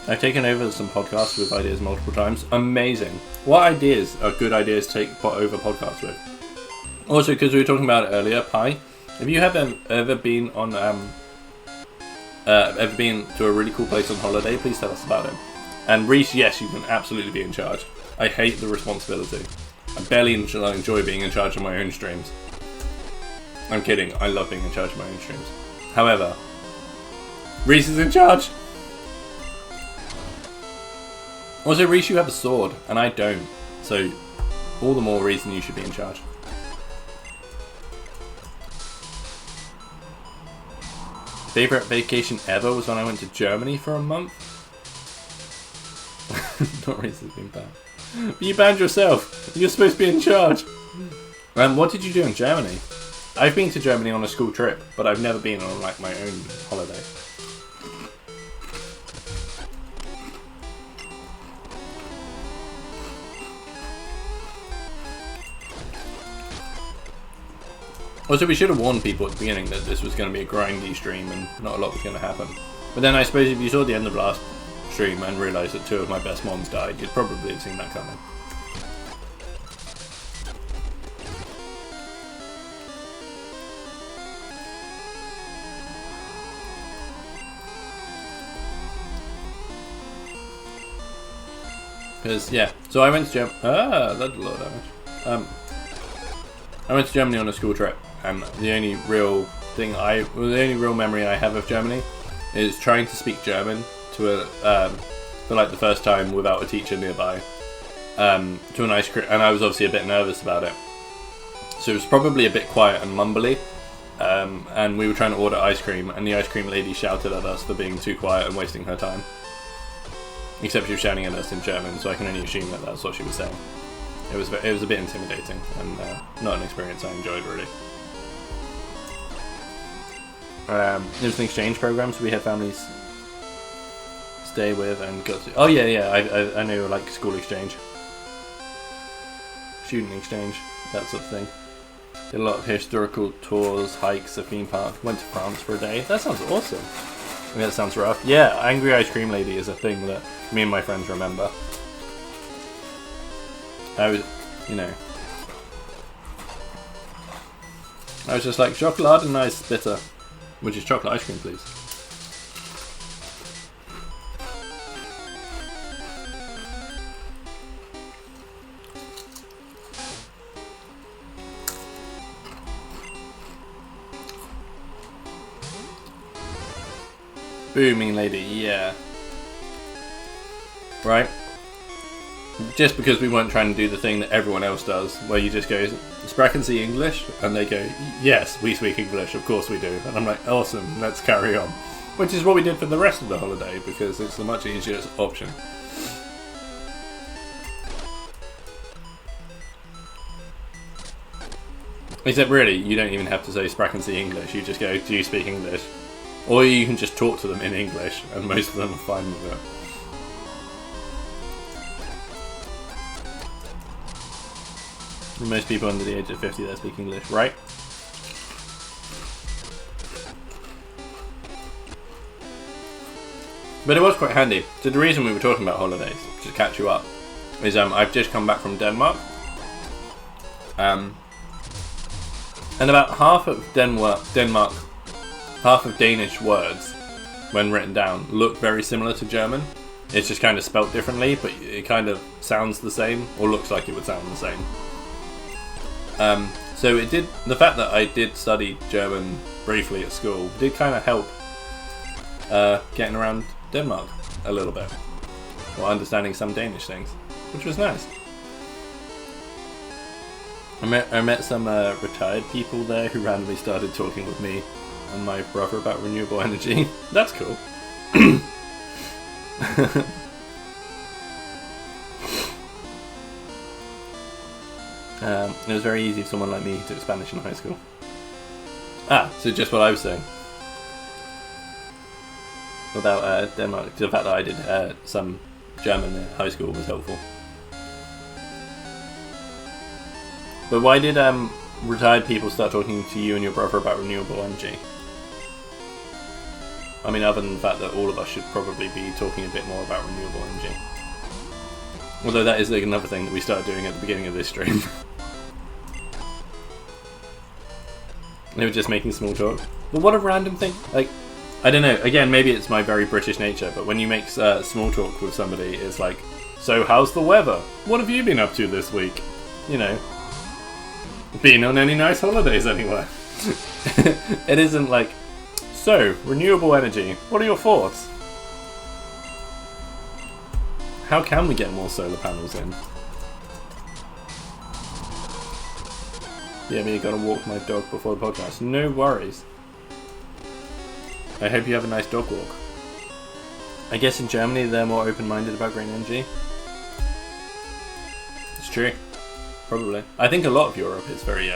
Speaker 1: I've taken over some podcasts with ideas multiple times. Amazing. What ideas are good ideas to take over podcasts with? Also, because we were talking about it earlier, pie. If you have ever been on ever been to a really cool place on holiday, please tell us about it. And Reese, yes, you can absolutely be in charge. I hate the responsibility. I barely enjoy being in charge of my own streams. I'm kidding, I love being in charge of my own streams. However, Reese is in charge! Also, Reese, you have a sword, and I don't. So, all the more reason you should be in charge. Favorite vacation ever was when I went to Germany for a month. Not Reese has been banned. But you banned yourself. You're supposed to be in charge. What did you do in Germany? I've been to Germany on a school trip, but I've never been on like my own holiday. Also, we should have warned people at the beginning that this was going to be a grindy stream and not a lot was going to happen. But then I suppose if you saw the end of last stream and realised that 2 of my best mons died, you'd probably have seen that coming. Because, yeah, so I went to Germany. That's a lot of damage. I went to Germany on a school trip, and the only real memory I have of Germany is trying to speak German to for like the first time without a teacher nearby, to an ice cream, and I was obviously a bit nervous about it. So it was probably a bit quiet and mumbly, and we were trying to order ice cream, and the ice cream lady shouted at us for being too quiet and wasting her time. Except she was shouting at us in German, so I can only assume that that's what she was saying. It was a bit intimidating, and not an experience I enjoyed really. It was an exchange program, so we had families stay with and go to. Oh yeah, I know, like school exchange, student exchange, that sort of thing. Did a lot of historical tours, hikes, a theme park. Went to France for a day. That sounds awesome. I mean, that sounds rough. Yeah, Angry Ice Cream Lady is a thing that me and my friends remember. I was, I was just like, chocolate and nice bitter. Which is chocolate ice cream, please. Booming lady, yeah. Right? Just because we weren't trying to do the thing that everyone else does, where you just go, Spraken see English? And they go, yes, we speak English, of course we do. And I'm like, awesome, let's carry on. Which is what we did for the rest of the holiday, because it's the much easier option. Except really, you don't even have to say Spraken see English, you just go, do you speak English? Or you can just talk to them in English, and most of them are fine with it. Most people under the age of 50 that speak English, right? But it was quite handy. So the reason we were talking about holidays, to catch you up, is I've just come back from Denmark. And about half of Denmark, half of Danish words, when written down, look very similar to German. It's just kind of spelt differently, but it kind of sounds the same, or looks like it would sound the same. So it did. The fact that I did study German briefly at school did kind of help getting around Denmark a little bit, or understanding some Danish things, which was nice. I met some retired people there who randomly started talking with me and my brother about renewable energy. That's cool. It was very easy for someone like me to took Spanish in high school. So just what I was saying about Denmark, the fact that I did some German in high school was helpful. But why did retired people start talking to you and your brother about renewable energy? I mean, other than the fact that all of us should probably be talking a bit more about renewable energy. Although that is another thing that we started doing at the beginning of this stream. They were just making small talk. But what a random thing. Like, I don't know, again, maybe it's my very British nature, but when you make small talk with somebody, it's like, so how's the weather? What have you been up to this week? You know, been on any nice holidays anywhere? It isn't like, so, renewable energy, what are your thoughts? How can we get more solar panels in? Yeah, me, gotta walk my dog before the podcast. No worries. I hope you have a nice dog walk. I guess in Germany they're more open-minded about green energy. It's true. Probably. I think a lot of Europe is very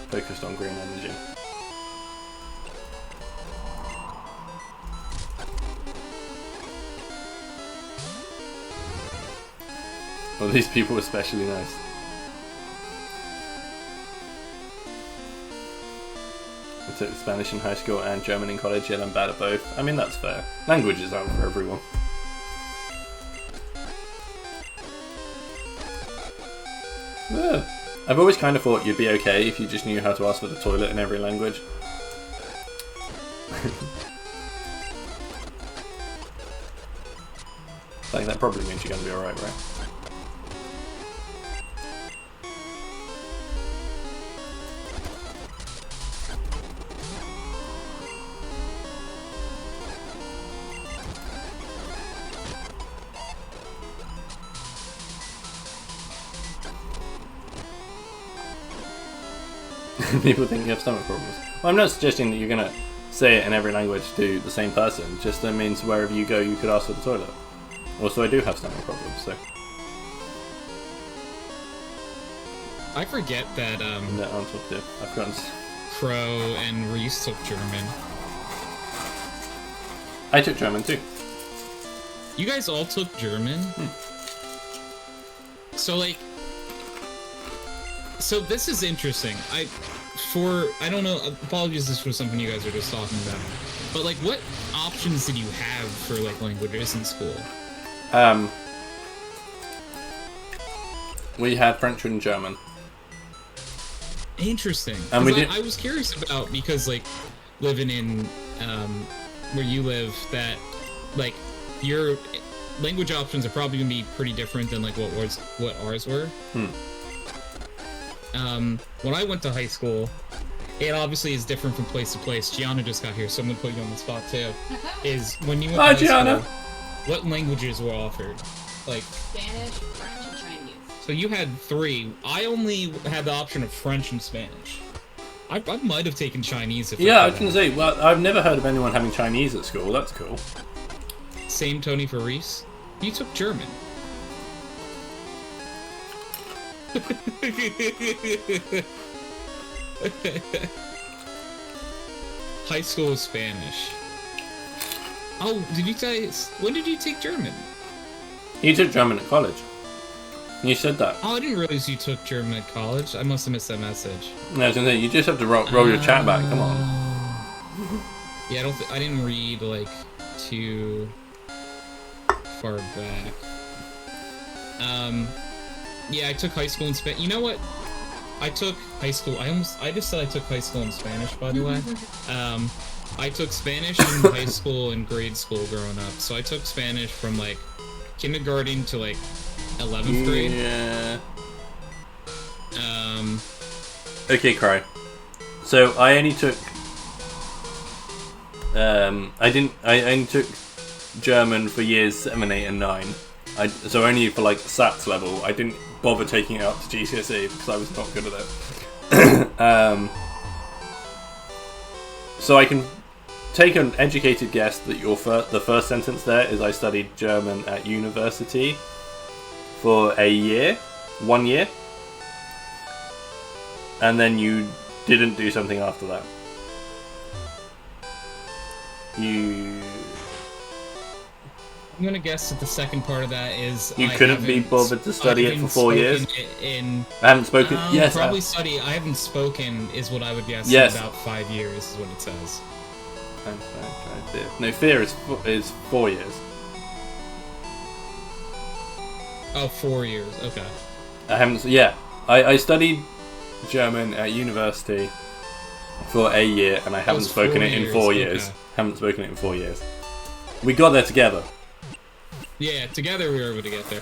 Speaker 1: focused on green energy. Well, these people were especially nice. I took Spanish in high school and German in college, yet I'm bad at both. I mean, that's fair. Languages aren't for everyone. Ugh. I've always kind of thought you'd be okay if you just knew how to ask for the toilet in every language. Like, that probably means you're going to be alright, right? People think you have stomach problems. Well, I'm not suggesting that you're going to say it in every language to the same person, just that means wherever you go you could ask for the toilet. Also, I do have stomach problems, so...
Speaker 2: I forget that,
Speaker 1: No, I'm talking to. I've forgotten.
Speaker 2: Crow and Reese took German.
Speaker 1: I took German too.
Speaker 2: You guys all took German? So, like... So this is interesting. I don't know, apologies this was something you guys were just talking about. But like, what options did you have for like languages in school?
Speaker 1: We had French and German.
Speaker 2: Interesting.
Speaker 1: And we did...
Speaker 2: I was curious about, because like living in where you live, that like your language options are probably gonna be pretty different than like what ours were. When I went to high school, it obviously is different from place to place. Gianna just got here, so I'm gonna put you on the spot too. Is when you went to high
Speaker 1: Gianna.
Speaker 2: school, what languages were offered? Like
Speaker 3: Spanish, French, and Chinese.
Speaker 2: So you had 3. I only had the option of French and Spanish. I might have taken Chinese if
Speaker 1: I was gonna say, well, I've never heard of anyone having Chinese at school. That's cool.
Speaker 2: Same Tony for Reese. You took German. High school Spanish. Oh, when did you take German?
Speaker 1: You took German at college. You said that.
Speaker 2: Oh, I didn't realize you took German at college. I must have missed that message.
Speaker 1: No, I was gonna say, you just have to roll your chat back. Come on.
Speaker 2: Yeah, I didn't read like too far back. Yeah, I took high school in Spanish. You know what? I took high school. I just said I took high school in Spanish, by the way. I took Spanish in high school and grade school growing up. So I took Spanish from like kindergarten to like 11th grade.
Speaker 1: Yeah. Okay, Cry. So I only took. I only took German for years 7, 8, and 9. So only for like SATs level. I didn't bother taking it up to GCSE because I was not good at it. So I can take an educated guess that the first sentence there is I studied German at university for a year, 1 year, and then you didn't do something after that.
Speaker 2: I'm gonna guess that the second part of that is
Speaker 1: You couldn't be bothered to study it for 4 years? I haven't spoken. Yes,
Speaker 2: probably study. I haven't spoken is what I would guess.
Speaker 1: Yes.
Speaker 2: In about 5 years is what it says.
Speaker 1: No, fear is 4 years.
Speaker 2: Oh, 4 years. Okay.
Speaker 1: I haven't. Yeah, I studied German at university for a year, and I haven't
Speaker 2: It's
Speaker 1: spoken
Speaker 2: 4
Speaker 1: it in
Speaker 2: years,
Speaker 1: 4 years.
Speaker 2: okay.
Speaker 1: Haven't spoken it in 4 years. We got there together.
Speaker 2: Yeah, together we were able to get there.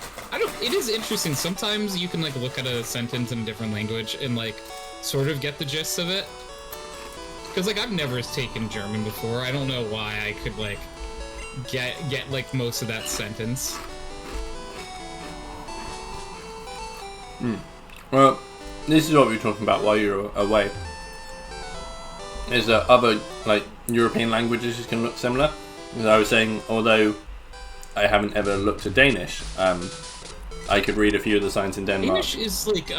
Speaker 2: It is interesting. Sometimes you can like look at a sentence in a different language and like sort of get the gist of it. Because like I've never taken German before. I don't know why I could like get like most of that sentence.
Speaker 1: Well, this is what we were talking about while you were away. Is that other like European languages can look similar? As I was saying, although I haven't ever looked at Danish, I could read a few of the signs in Denmark.
Speaker 2: Danish is like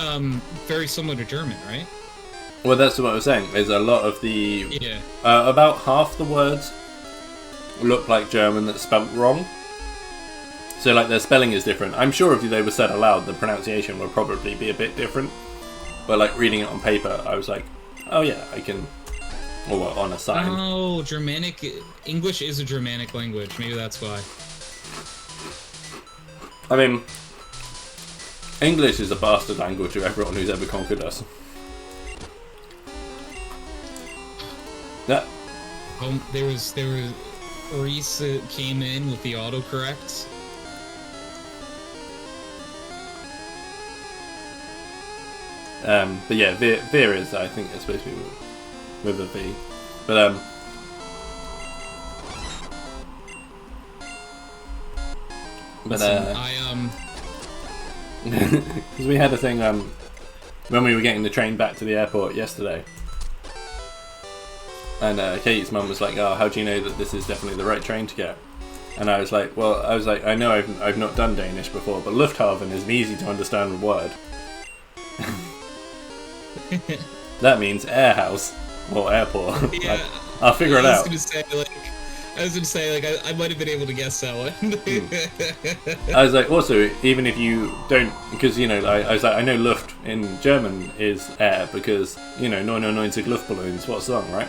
Speaker 2: very similar to German, right?
Speaker 1: Well, that's what I was saying. There's a lot of the
Speaker 2: Yeah.
Speaker 1: about half the words look like German that's spelt wrong. So like their spelling is different. I'm sure if they were said aloud, the pronunciation would probably be a bit different. But like reading it on paper, I was like, oh yeah, I can. Or well, on a sign.
Speaker 2: Oh, Germanic. English is a Germanic language. Maybe that's why.
Speaker 1: I mean, English is a bastard language of everyone who's ever conquered us. Yeah.
Speaker 2: There was Reese came in with the autocorrect.
Speaker 1: But yeah, Veer is, I think it's supposed to be with a V. But
Speaker 2: Listen,
Speaker 1: because we had a thing when we were getting the train back to the airport yesterday, and Katie's mum was like, "Oh, how do you know that this is definitely the right train to get?" And I was like, "Well, I know I've not done Danish before, but Lufthaven is an easy to understand word. That means airhouse or airport.
Speaker 2: Yeah,
Speaker 1: I'll figure it out."
Speaker 2: I was gonna say, I might have been able to guess that one.
Speaker 1: I was like, also, even if you don't, because, you know, I was like, I know Luft in German is air, because, you know, 999 Luftballons, what song, right?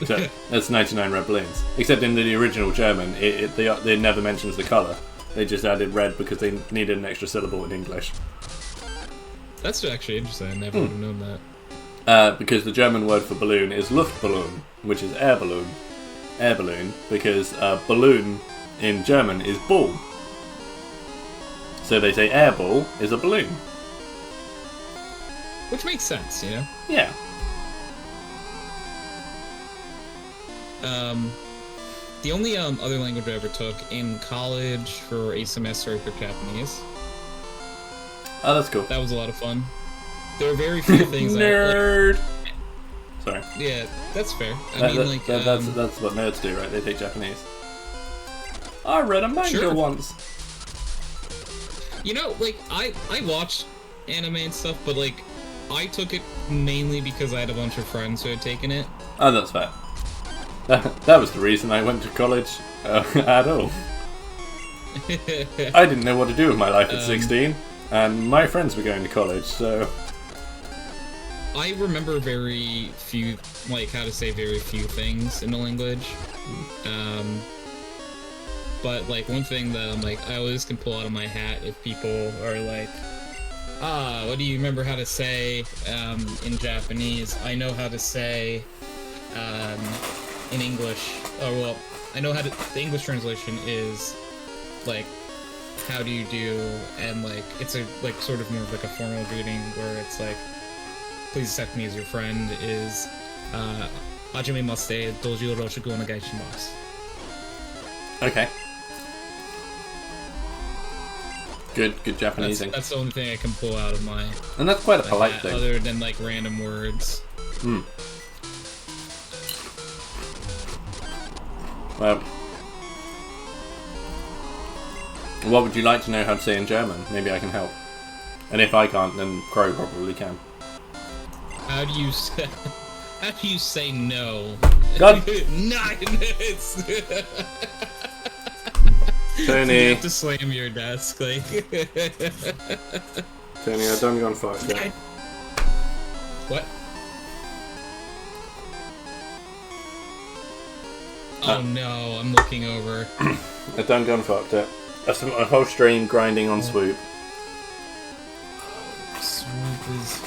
Speaker 1: So, that's 99 Red Balloons. Except in the original German, they never mentions the colour. They just added red because they needed an extra syllable in English.
Speaker 2: That's actually interesting, I never would have known that.
Speaker 1: Because the German word for balloon is Luftballon, which is air balloon. Air balloon, because balloon in German is ball. So they say air ball is a balloon.
Speaker 2: Which makes sense, you know?
Speaker 1: Yeah.
Speaker 2: The only other language I ever took in college for a semester I took Japanese.
Speaker 1: Oh, that's cool.
Speaker 2: That was a lot of fun. There are very few things
Speaker 1: Nerd! Sorry.
Speaker 2: Yeah, that's fair.
Speaker 1: That's what nerds do, right? They take Japanese. I read a manga
Speaker 2: Sure.
Speaker 1: once.
Speaker 2: You know, like, I watched anime and stuff, but, like, I took it mainly because I had a bunch of friends who had taken it.
Speaker 1: Oh, that's fair. That was the reason I went to college at all. I didn't know what to do with my life at 16, and my friends were going to college, so...
Speaker 2: I remember very few, like, how to say very few things in the language. but like one thing that I'm like I always can pull out of my hat if people are like, what do you remember how to say in Japanese? I know how to say in English. Oh well, I know how to. The English translation is like, how do you do? And like it's a like sort of more of like a formal greeting where it's like, please accept me as your friend. Is hajimemashite, doji yoroshiku onegai shimasu.
Speaker 1: Okay. Good Japanese.
Speaker 2: That's the only thing I can pull out of my.
Speaker 1: And that's quite a polite thing.
Speaker 2: Other than like random words.
Speaker 1: Hmm. Well, what would you like to know how to say in German? Maybe I can help. And if I can't, then Crow probably can.
Speaker 2: How do you say? How do you say no?
Speaker 1: God.
Speaker 2: 9 minutes.
Speaker 1: Tony.
Speaker 2: You have to slam your desk, like.
Speaker 1: Tony, I done gone fucked up.
Speaker 2: What? Oh no, I'm looking over.
Speaker 1: I done gone fucked up. I spent my whole stream grinding on Swoop.
Speaker 2: Swoop is.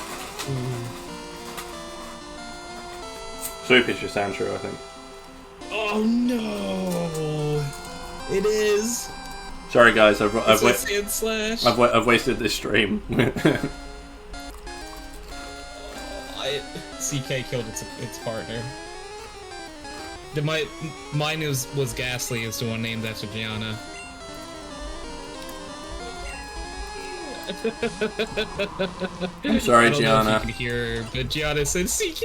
Speaker 2: Ooh.
Speaker 1: Swoop is just Andrew, I think.
Speaker 2: Oh no! It is.
Speaker 1: Sorry guys, I've
Speaker 2: Sand Slash.
Speaker 1: wasted this stream.
Speaker 2: CK killed its partner. Mine was Ghastly, is the one named after Gianna.
Speaker 1: I'm sorry,
Speaker 2: I don't
Speaker 1: Gianna.
Speaker 2: know if you could hear, but Gianna said CK.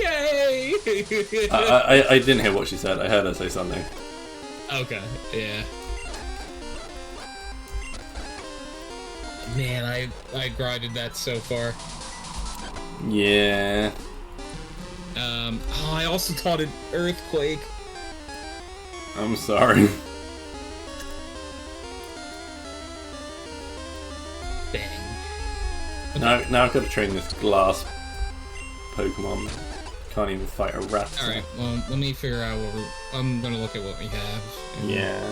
Speaker 1: I didn't hear what she said. I heard her say something.
Speaker 2: Okay, yeah. Man, I grinded that so far.
Speaker 1: Yeah.
Speaker 2: I also taught it Earthquake.
Speaker 1: I'm sorry.
Speaker 2: Bang.
Speaker 1: Now I've got to train this glass Pokemon. Can't even fight a rat.
Speaker 2: Alright, well, let me figure out what I'm gonna look at what we have.
Speaker 1: Yeah.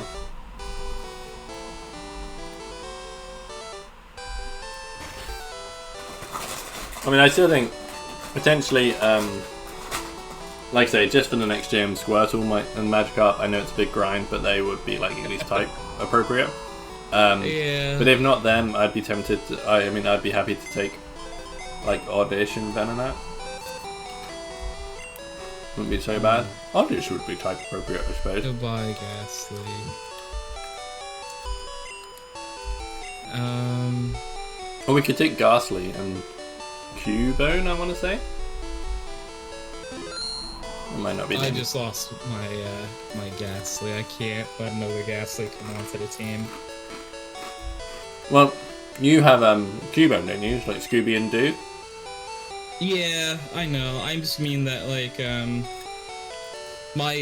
Speaker 1: I mean, I still think, potentially, like I say, just for the next gym, Squirtle and Magikarp, I know it's a big grind, but they would be, like, at least type appropriate.
Speaker 2: Yeah.
Speaker 1: But if not them, I'd be tempted to, I mean, I'd be happy to take, like, Oddish and Venonat. Wouldn't be so bad. Oddish would be type appropriate, I suppose.
Speaker 2: Goodbye, Ghastly.
Speaker 1: Or we could take Ghastly and Cubone, I want to say. It might not be.
Speaker 2: I just lost my Ghastly. I can't let another Ghastly come onto the team.
Speaker 1: Well, you have Cubone, don't you? Like Scooby and Doo.
Speaker 2: Yeah, I know. I just mean that like my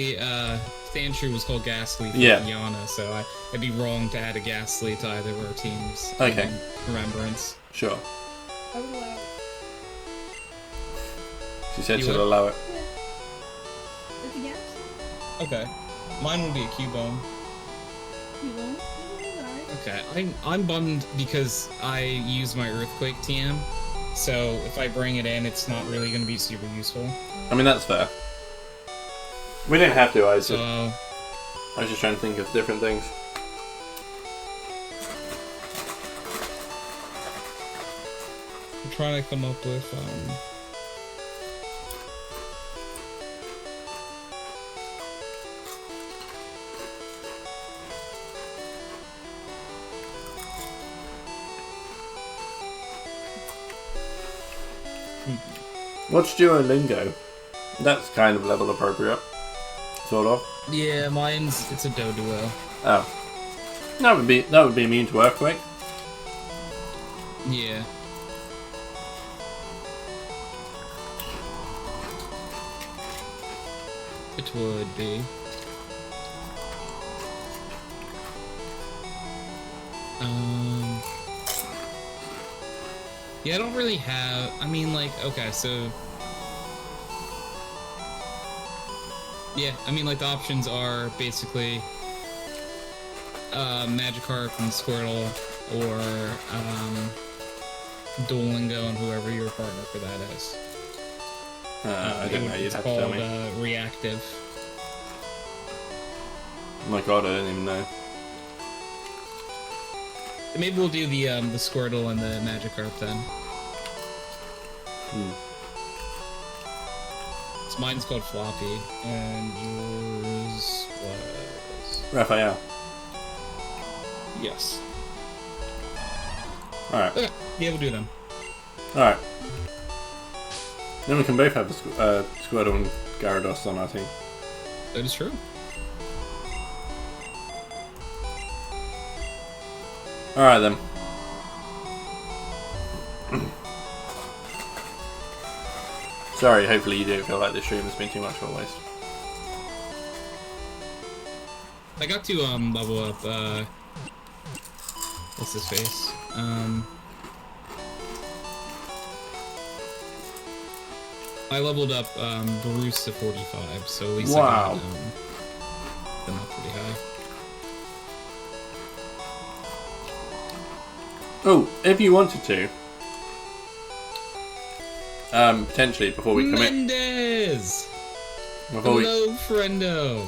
Speaker 2: Sandshrew was called Ghastly for Yana, so I'd be wrong to add a Ghastly to either of our teams.
Speaker 1: Okay.
Speaker 2: In remembrance.
Speaker 1: Sure.
Speaker 3: I would allow.
Speaker 1: She said
Speaker 2: You
Speaker 1: she'll
Speaker 2: would?
Speaker 1: allow it.
Speaker 3: If you guess,
Speaker 2: Okay. Mine would be a Cubone.
Speaker 3: you won't. Alright.
Speaker 2: Okay. I'm bummed because I use my Earthquake TM, so if I bring it in, it's not really going to be super useful.
Speaker 1: I mean, that's fair. We didn't have to. I was
Speaker 2: So
Speaker 1: just trying to think of different things.
Speaker 2: I'm trying to come up with
Speaker 1: What's Duolingo? That's kind of level appropriate. Sort of.
Speaker 2: yeah, it's a Doduo.
Speaker 1: Oh. That would be immune to Earthquake.
Speaker 2: Yeah. It would be. Yeah, I don't really have. I mean, like, okay, so. Yeah, I mean, like, the options are basically Magikarp and Squirtle, or Duolingo and whoever your partner for that is.
Speaker 1: I don't know. You'd
Speaker 2: It's
Speaker 1: have to tell
Speaker 2: called
Speaker 1: me.
Speaker 2: Reactive.
Speaker 1: Oh my god, I don't even know.
Speaker 2: Maybe we'll do the Squirtle and the Magikarp then. Mine's called Floppy, and yours was...
Speaker 1: Raphael.
Speaker 2: Yes.
Speaker 1: Alright.
Speaker 2: Okay, yeah, we'll do them.
Speaker 1: Alright. Then we can both have Squirtle and Gyarados on our team.
Speaker 2: That is true.
Speaker 1: Alright then. Sorry, hopefully you don't feel like this stream has been too much of a waste.
Speaker 2: I got to level up what's his face? I leveled up Bruce to 45, so at least I got them up pretty high.
Speaker 1: Oh, if you wanted to, potentially before we commit.
Speaker 2: Mendez!
Speaker 1: Before
Speaker 2: Hello, friendo.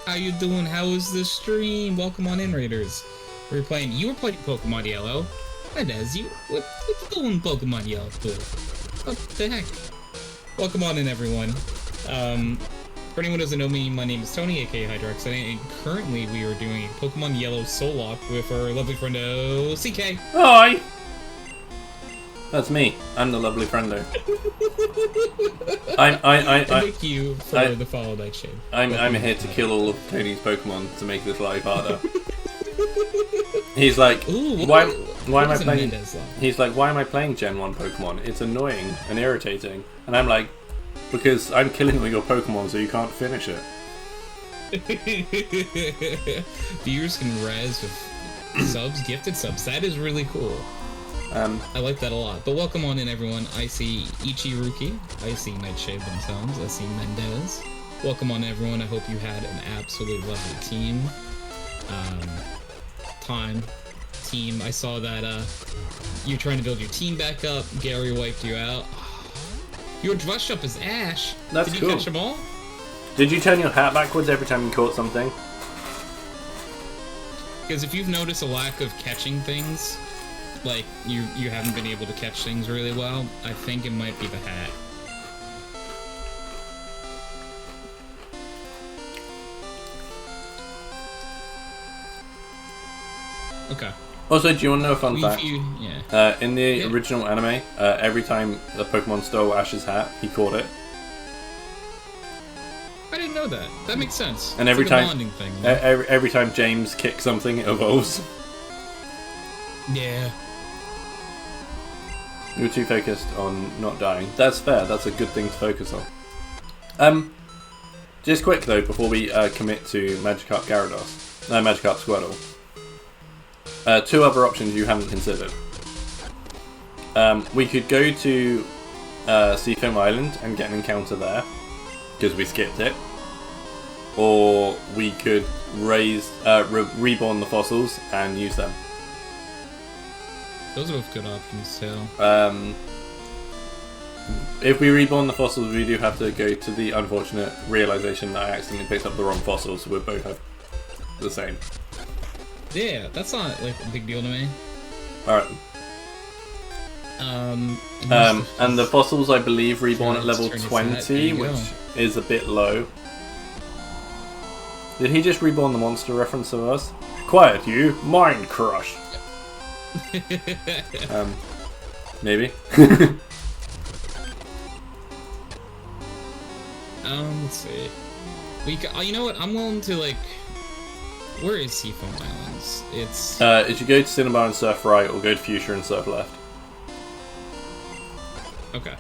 Speaker 2: How you doing? How was the stream? Welcome on in, Raiders. You were playing Pokemon Yellow. Mendez, what you doing Pokemon Yellow for? What the heck? Welcome on in, everyone. For anyone who doesn't know me, my name is Tony, aka Hydrox, and currently we are doing Pokemon Yellow Soulocke with our lovely friendo, CK.
Speaker 1: Hi! That's me. I'm the lovely friendo.
Speaker 2: Thank you for the follow Nightshade.
Speaker 1: I'm here to kill all of Tony's Pokemon to make this life harder. He's like,
Speaker 2: Ooh,
Speaker 1: why am I
Speaker 2: is a
Speaker 1: playing?
Speaker 2: Mendez, though?
Speaker 1: He's like, why am I playing Gen 1 Pokemon? It's annoying and irritating. And I'm like, because I'm killing all your Pokemon so you can't finish it.
Speaker 2: Viewers can res with subs, gifted subs. That is really cool. I like that a lot. But welcome on in, everyone. I see Ichiruki. I see Nightshade themselves. I see Mendez. Welcome on, everyone. I hope you had an absolute lovely team. Team. I saw that you're trying to build your team back up. Gary wiped you out. You were dressed up as Ash.
Speaker 1: That's
Speaker 2: Did you
Speaker 1: cool.
Speaker 2: catch them all?
Speaker 1: Did you turn your hat backwards every time you caught something?
Speaker 2: Because if you've noticed a lack of catching things, like you haven't been able to catch things really well, I think it might be the hat. Okay.
Speaker 1: Also, do you want to know a fun fact?
Speaker 2: Yeah.
Speaker 1: In the original anime, every time a Pokemon stole Ash's hat, he caught it.
Speaker 2: I didn't know that. That makes sense.
Speaker 1: And every
Speaker 2: it's like a
Speaker 1: time,
Speaker 2: bonding thing, you know?
Speaker 1: every time James kicks something, it evolves.
Speaker 2: Yeah.
Speaker 1: You were too focused on not dying. That's fair. That's a good thing to focus on. Just quick though, before we commit to Magikarp Gyarados, Magikarp Squirtle. Two other options you haven't considered. We could go to Seafoam Island and get an encounter there, because we skipped it. Or we could reborn the fossils and use them.
Speaker 2: Those are both good options too.
Speaker 1: If we reborn the fossils, we do have to go to the unfortunate realization that I accidentally picked up the wrong fossils, so we both have the same.
Speaker 2: Yeah, that's not like a big deal to me.
Speaker 1: Alright. And the fossils, I believe, reborn at level 20, which is a bit low. Did he just reborn the monster reference of us? Quiet, you! Mind crush! Maybe.
Speaker 2: Let's see. You know what? I'm willing to like. Where is Seafoam Islands? It's.
Speaker 1: If you go to Cinnabar and surf right, or go to Fuchsia and surf left.
Speaker 2: Okay.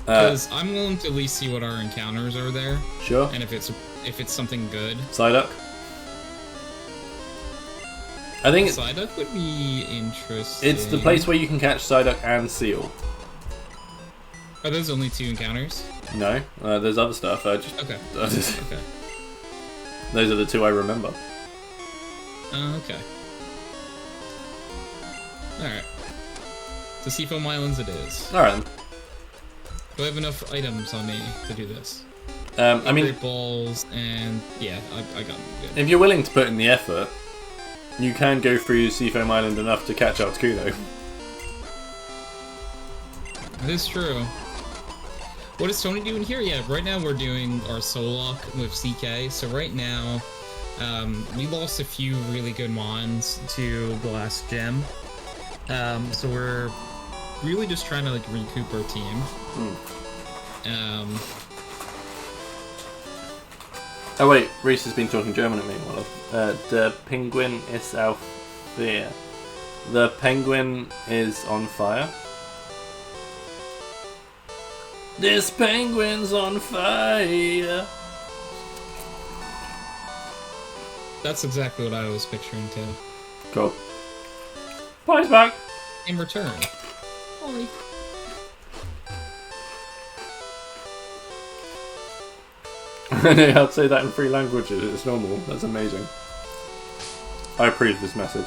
Speaker 2: Because I'm willing to at least see what our encounters are there.
Speaker 1: Sure.
Speaker 2: And if it's something good.
Speaker 1: Psyduck. I think
Speaker 2: Psyduck would be interesting.
Speaker 1: it's the place where you can catch Psyduck and Seal.
Speaker 2: Are those only two encounters?
Speaker 1: No, there's other stuff.
Speaker 2: Okay.
Speaker 1: Okay.
Speaker 2: Okay.
Speaker 1: Those are the two I remember.
Speaker 2: Okay. Alright. So Seafoam Islands it is.
Speaker 1: Alright then.
Speaker 2: Do I have enough items on me to do this?
Speaker 1: I mean,
Speaker 2: Great balls and yeah, I got them good.
Speaker 1: if you're willing to put in the effort, you can go through Seafoam Island enough to catch up to Kuno.
Speaker 2: That is true. What is Tony doing here? Yeah, right now we're doing our Soulocke with CK. So right now, we lost a few really good mons to the last gem. So we're really just trying to like recoup our team.
Speaker 1: Oh wait, Reese has been talking German at me. Der Penguin ist auf Feuer. The penguin is on fire. This penguin's on fire.
Speaker 2: That's exactly what I was picturing too.
Speaker 1: Cool. Pie's back.
Speaker 2: In return. Ollie.
Speaker 1: I know how to say that in 3 languages. It's normal. That's amazing. I approve this message.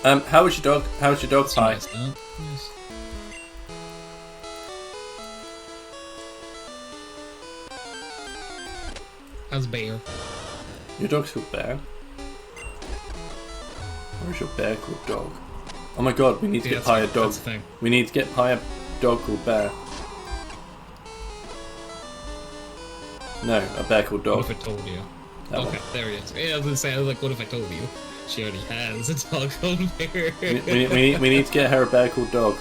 Speaker 1: How was your dog? How's your dog? Hi.
Speaker 2: Nice, huh? Nice. How's Bear?
Speaker 1: Your dog's called Bear? Where's your bear called Dog? Oh my god, we need to get Pi a dog.
Speaker 2: That's the thing.
Speaker 1: We need to get Pi a dog called Bear. No, a bear called Dog.
Speaker 2: What if I told you?
Speaker 1: That
Speaker 2: Okay, there he is. Yeah, I was gonna say, I was like, what if I told you? She already has a dog called Bear.
Speaker 1: We need to get her a bear called Dog.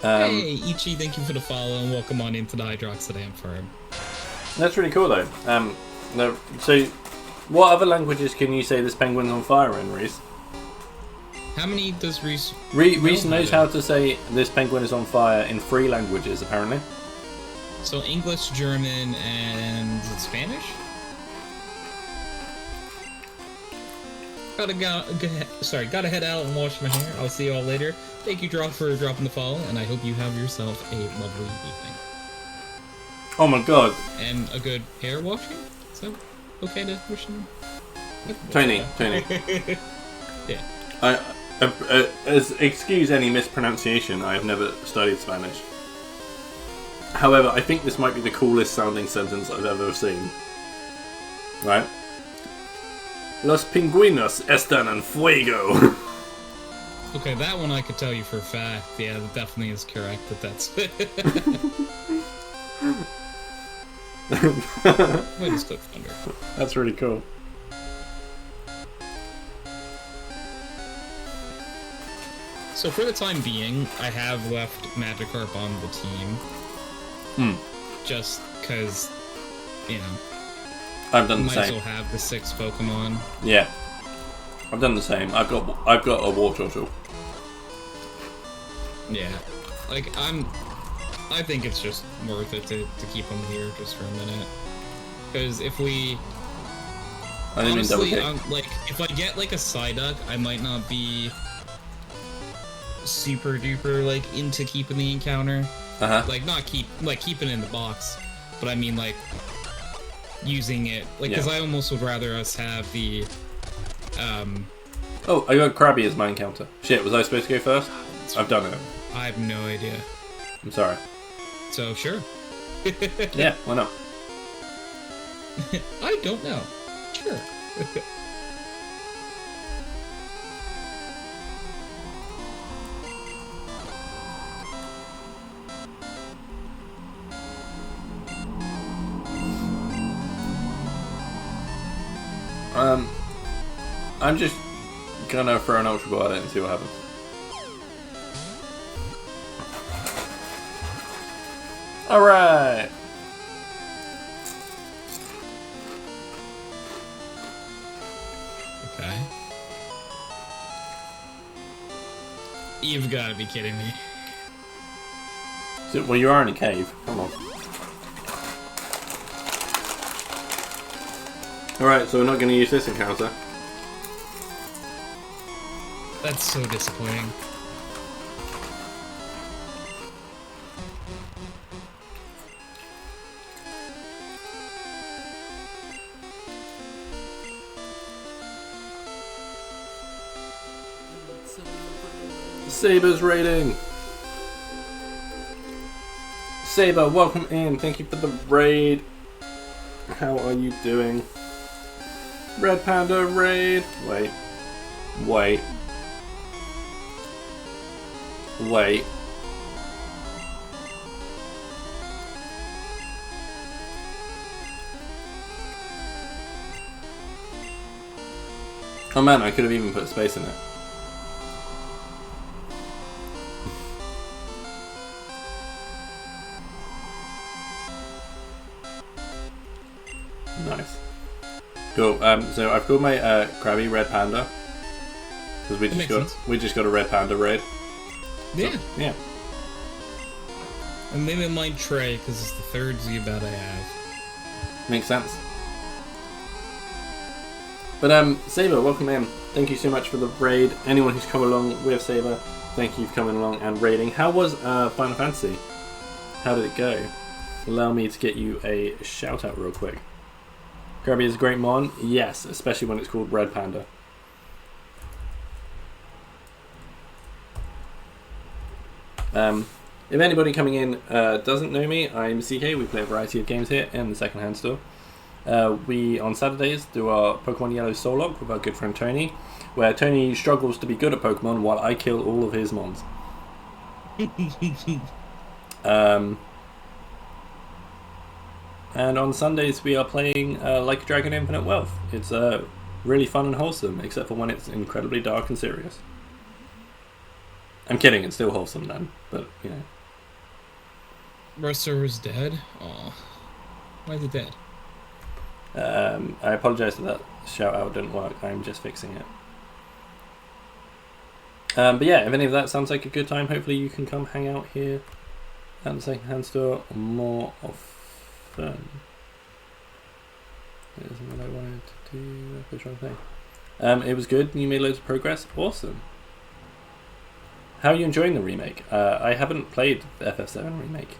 Speaker 2: Hey, Ichi, thank you for the follow and welcome on into the Hydroxidam firm.
Speaker 1: That's really cool though. No, so, what other languages can you say this penguin's on fire in, Reese?
Speaker 2: How many does Reese...
Speaker 1: Reese knows how to say this penguin is on fire in 3 languages, apparently.
Speaker 2: So English, German, and Spanish? Gotta gotta head out and wash my hair. I'll see you all later. Thank you, Drop, for dropping the follow, and I hope you have yourself a lovely evening.
Speaker 1: Oh my god.
Speaker 2: And a good hair washing? So, okay to wish him?
Speaker 1: Tony.
Speaker 2: Yeah.
Speaker 1: Excuse any mispronunciation, I have never studied Spanish. However, I think this might be the coolest sounding sentence I've ever seen. Right? Los pingüinos están en fuego.
Speaker 2: Okay, that one I could tell you for a fact. Yeah, that definitely is correct, but that's... Wait, it's Click Thunder.
Speaker 1: That's really cool.
Speaker 2: So for the time being, I have left Magikarp on the team. Just because, you know...
Speaker 1: I've done the
Speaker 2: might as
Speaker 1: same.
Speaker 2: well have the 6 Pokemon.
Speaker 1: Yeah. I've done the same. I've got a War Turtle.
Speaker 2: Yeah. Like, I think it's just worth it to keep them here just for a minute. Because if we...
Speaker 1: I didn't mean double
Speaker 2: honestly,
Speaker 1: kick.
Speaker 2: like, if I get, like, a Psyduck, I might not be super duper, like, into keeping the encounter.
Speaker 1: Uh-huh.
Speaker 2: Like, not keeping it in the box, but I mean, like, using it. Like, because I almost would rather us have the,
Speaker 1: Oh, I got Krabby as my encounter. Shit, was I supposed to go first? I've done it.
Speaker 2: I have no idea.
Speaker 1: I'm sorry.
Speaker 2: So, sure.
Speaker 1: Yeah, why not?
Speaker 2: I don't know. Sure.
Speaker 1: I'm just gonna throw an Ultra Ball at it and see what happens. Alright!
Speaker 2: Okay. You've got to be kidding me.
Speaker 1: Well, you are in a cave. Come on. Alright, so we're not going to use this encounter.
Speaker 2: That's so disappointing.
Speaker 1: Saber's raiding. Saber, welcome in. Thank you for the raid. How are you doing? Red Panda raid. Wait. Oh man, I could have even put space in it. Nice. Cool. So I've called my Krabby Red Panda because we just got a Red Panda raid.
Speaker 2: Yeah.
Speaker 1: So, yeah.
Speaker 2: And maybe it might Trey because it's the third Z-Bat I have.
Speaker 1: Makes sense. But Saber, welcome in. Thank you so much for the raid. Anyone who's come along with Saber, thank you for coming along and raiding. How was Final Fantasy? How did it go? Allow me to get you a shout out real quick. Krabby is a great mon. Yes, especially when it's called Red Panda. If anybody coming in doesn't know me, I'm CK. We play a variety of games here in the second-hand store. We, on Saturdays, do our Pokemon Yellow Soulocke with our good friend Tony, where Tony struggles to be good at Pokemon while I kill all of his mons. And on Sundays we are playing Like a Dragon Infinite Wealth. It's really fun and wholesome, except for when it's incredibly dark and serious. I'm kidding, it's still wholesome then, but you know.
Speaker 2: Ruster was dead? Aw. Why is it dead?
Speaker 1: I apologise that shout out didn't work, I'm just fixing it. But yeah, if any of that sounds like a good time, hopefully you can come hang out here at the second hand store more often. It isn't what I wanted to do. That's the wrong thing. It was good, you made loads of progress. Awesome. How are you enjoying the remake? I haven't played the FF7 remake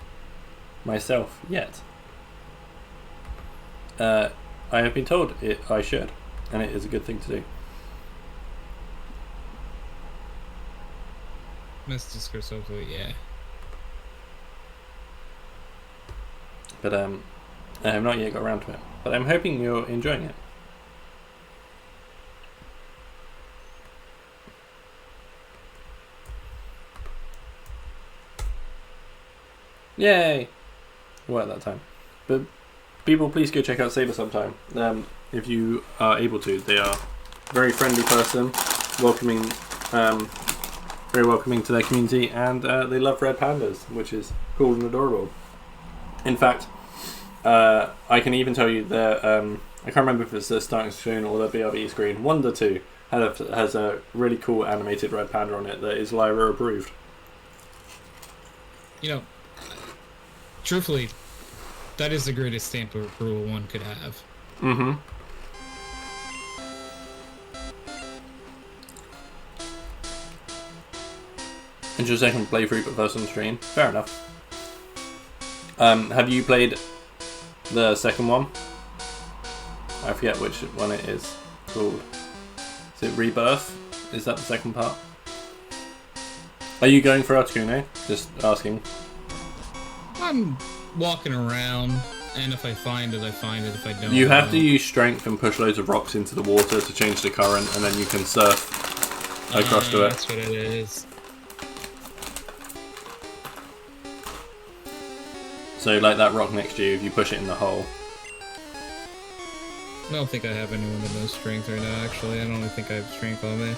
Speaker 1: myself yet. I have been told I should, and it is a good thing to do.
Speaker 2: Mr. Scorsese, yeah.
Speaker 1: But I have not yet got around to it. But I'm hoping you're enjoying it. Yay! Well, at that time. But people, please go check out Saber sometime. If you are able to. They are a very friendly person, welcoming, very welcoming to their community, and they love red pandas, which is cool and adorable. In fact, I can even tell you that I can't remember if it's the starting screen or the BRB screen. Wonder 2 has a really cool animated red panda on it that is Lyra approved.
Speaker 2: You know, truthfully, that is the greatest stamp of approval one could have.
Speaker 1: Mm-hmm. It's your second playthrough but first on stream. Fair enough. Have you played the second one? I forget which one it is called. Is it Rebirth? Is that the second part? Are you going for Articuno? Just asking.
Speaker 2: I'm walking around, and if I find it, I find it. If I don't,
Speaker 1: You have to use strength and push loads of rocks into the water to change the current, and then you can surf across to it.
Speaker 2: That's what it is.
Speaker 1: So, like that rock next to you, if you push it in the hole.
Speaker 2: I don't think I have anyone that knows strength right now, actually. I don't even think I have strength on me.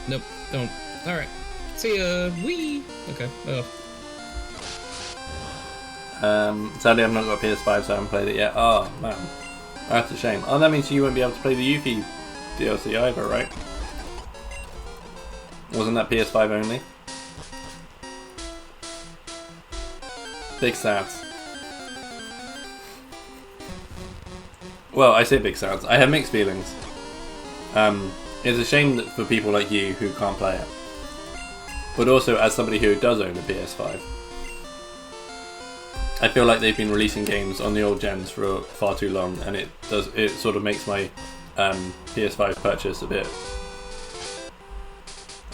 Speaker 2: Nope, don't. Alright. See ya. Wee! Okay. Oh.
Speaker 1: Sadly, I've not got a PS5, so I haven't played it yet. Oh, man. That's a shame. Oh, that means you won't be able to play the Yuffie DLC either, right? Wasn't that PS5 only? Big stats. Well, I say big sounds. I have mixed feelings. It's a shame that for people like you who can't play it. But also, as somebody who does own a PS5, I feel like they've been releasing games on the old gens for far too long, and it sort of makes my PS5 purchase a bit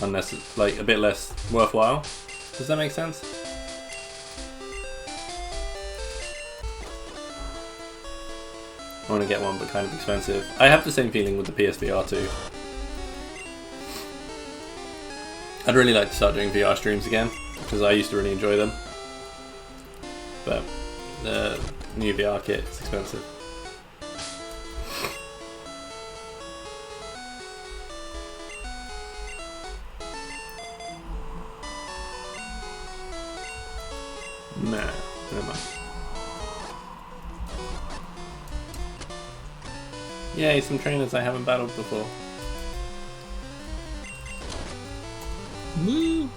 Speaker 1: a bit less worthwhile. Does that make sense? I want to get one, but kind of expensive. I have the same feeling with the PSVR 2. I'd really like to start doing VR streams again, because I used to really enjoy them. But the new VR kit is expensive. Nah, never mind. Yay, some trainers I haven't battled before.
Speaker 2: Woo!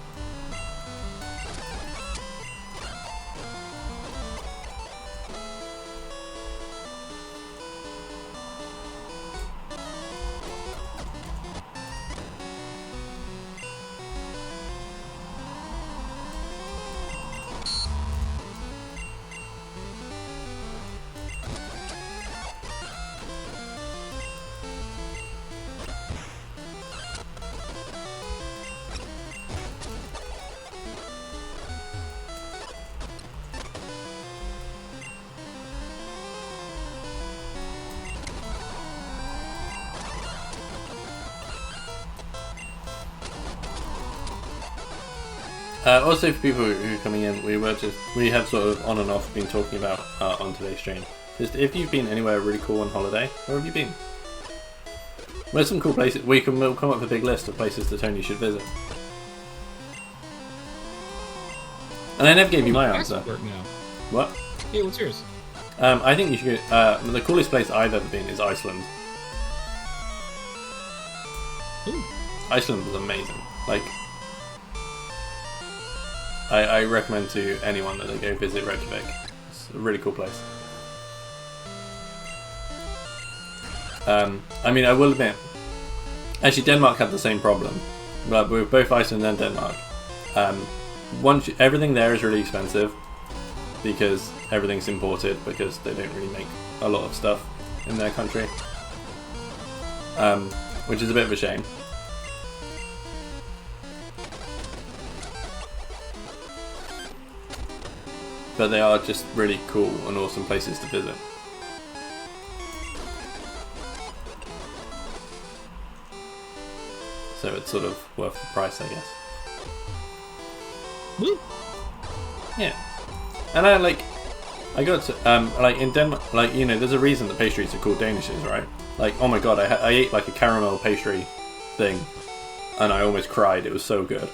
Speaker 1: Also, for people who are coming in, we have sort of on and off been talking about on today's stream. Just if you've been anywhere really cool on holiday, where have you been? Where's some cool places? We'll come up with a big list of places that Tony should visit. And I never gave you my answer.
Speaker 2: Now.
Speaker 1: What?
Speaker 2: Yeah, what's yours?
Speaker 1: I think you should go. The coolest place I've ever been is Iceland.
Speaker 2: Ooh.
Speaker 1: Iceland was amazing. Like, I recommend to anyone that they go visit Reykjavik. It's a really cool place. I mean, I will admit, actually Denmark had the same problem, but with both Iceland and Denmark. Everything there is really expensive because everything's imported because they don't really make a lot of stuff in their country, which is a bit of a shame. But they are just really cool and awesome places to visit. So it's sort of worth the price, I guess.
Speaker 2: Woo!
Speaker 1: Yeah. And I got to, like in Denmark, like, you know, there's a reason that pastries are called Danishes, right? Like, oh my god, I ate like a caramel pastry thing and I almost cried, it was so good.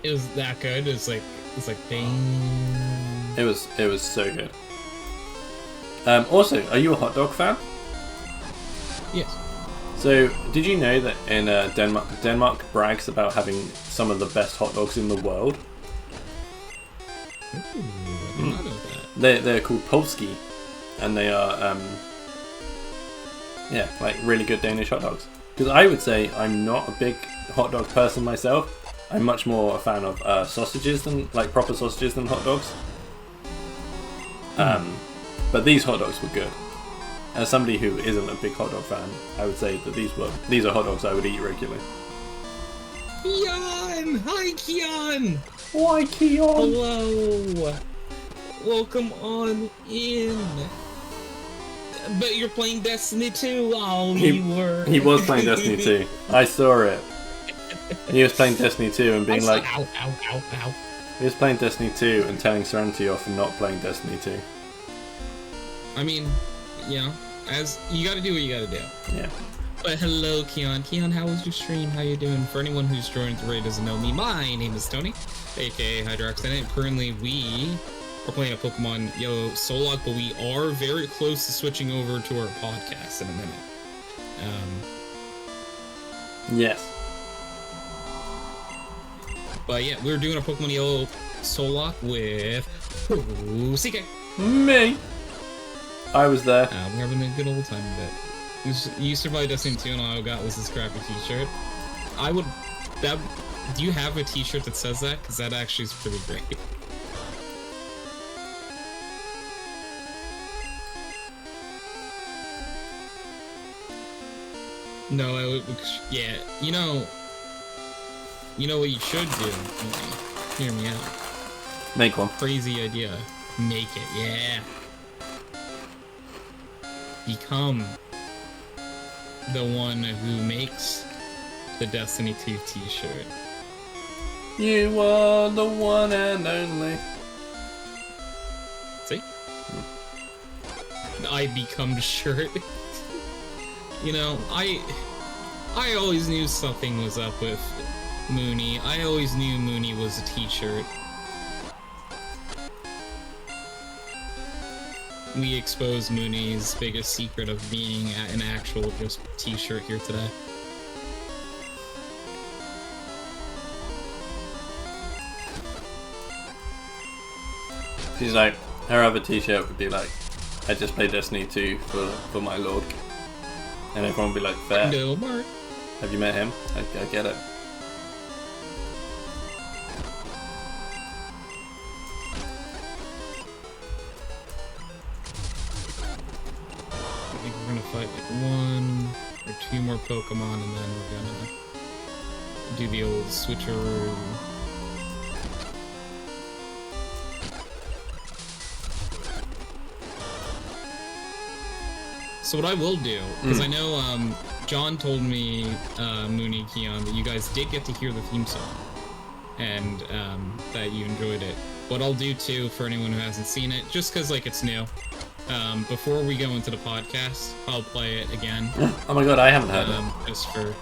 Speaker 2: It was that good. It's like damn.
Speaker 1: It was so good. Also, are you a hot dog fan?
Speaker 2: Yes.
Speaker 1: So, did you know that in Denmark brags about having some of the best hot dogs in the world?
Speaker 2: Ooh, I did not know that.
Speaker 1: They're called Polski, and they are yeah, like really good Danish hot dogs. Because I would say I'm not a big hot dog person myself. I'm much more a fan of sausages than, like, proper sausages than hot dogs. But these hot dogs were good. As somebody who isn't a big hot dog fan, I would say that these are hot dogs I would eat regularly.
Speaker 2: Kian! Hi, Kian!
Speaker 1: Why, Keon?
Speaker 2: Hello! Welcome on in! But you're playing Destiny 2! Oh,
Speaker 1: He was playing Destiny 2. I saw it. He was playing Destiny 2 and being like...
Speaker 2: Ow, ow, ow, ow.
Speaker 1: He was playing Destiny 2 and telling Serenity off and not playing Destiny 2.
Speaker 2: I mean, you know, as you gotta do what you gotta do.
Speaker 1: Yeah.
Speaker 2: But hello, Keon. Keon, how was your stream? How you doing? For anyone who's joined the raid doesn't know me, my name is Tony, aka Hydroxide. Currently, we are playing a Pokemon Yellow Soulocke, but we are very close to switching over to our podcast in a minute.
Speaker 1: Yes.
Speaker 2: But yeah, we were doing a Pokemon Yellow Soulocke with CK.
Speaker 1: Me. I was there.
Speaker 2: We're having a good old time with it. You survived Destiny 2 and all I got was this crappy t-shirt. Do you have a t-shirt that says that? Because that actually is pretty great. No, yeah, you know what you should do? Hear me out.
Speaker 1: Make one.
Speaker 2: Crazy idea. Make it, yeah. Become the one who makes the Destiny 2 t-shirt.
Speaker 1: You are the one and only.
Speaker 2: See? I become the shirt. You know, I always knew something was up with Mooney. I always knew Mooney was a t-shirt. We exposed Mooney's biggest secret of being an actual just t-shirt here today.
Speaker 1: She's like, her other t-shirt would be like, I just played Destiny 2 for my lord. And everyone would be like, fair.
Speaker 2: No, Mark.
Speaker 1: Have you met him? I get it.
Speaker 2: I think we're gonna fight like 1 or 2 more Pokemon and then we're gonna do the old switcheroo. So what I will do, because I know John told me, Mooney, Keon, that you guys did get to hear the theme song, and that you enjoyed it. What I'll do too, for anyone who hasn't seen it, just because like it's new, before we go into the podcast, I'll play it again.
Speaker 1: Oh my god, I haven't heard it.
Speaker 2: Just for,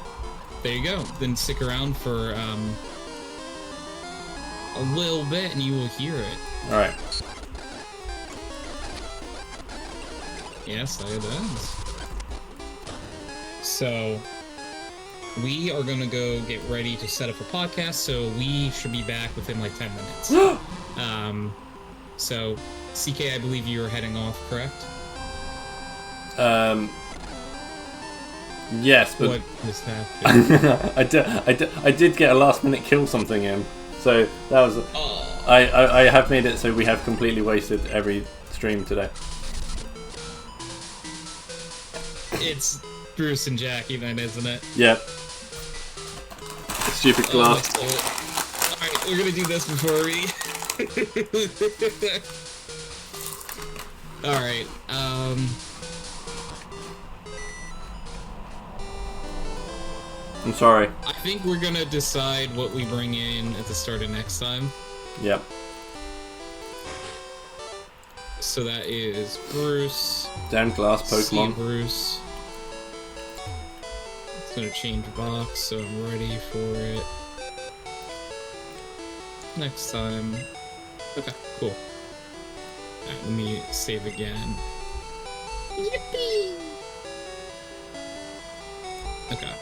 Speaker 2: there you go. Then stick around for a little bit, and you will hear it.
Speaker 1: All right.
Speaker 2: Yes, it is. So, we are gonna go get ready to set up a podcast, so we should be back within like 10 minutes. So, CK, I believe you are heading off, correct?
Speaker 1: Yes, but
Speaker 2: what is happening?
Speaker 1: I did get a last minute kill something in, so that was.
Speaker 2: Oh.
Speaker 1: I have made it so we have completely wasted every stream today.
Speaker 2: It's Bruce and Jackie then, isn't it?
Speaker 1: Yep. Stupid glass.
Speaker 2: Alright, we're gonna do this before we... Alright,
Speaker 1: I'm sorry.
Speaker 2: I think we're gonna decide what we bring in at the start of next time.
Speaker 1: Yep.
Speaker 2: So that is Bruce.
Speaker 1: Damn glass Pokemon.
Speaker 2: Bruce. It's gonna change box, so I'm ready for it. Next time. Okay, cool. Alright, let me save again. Yippee! Okay.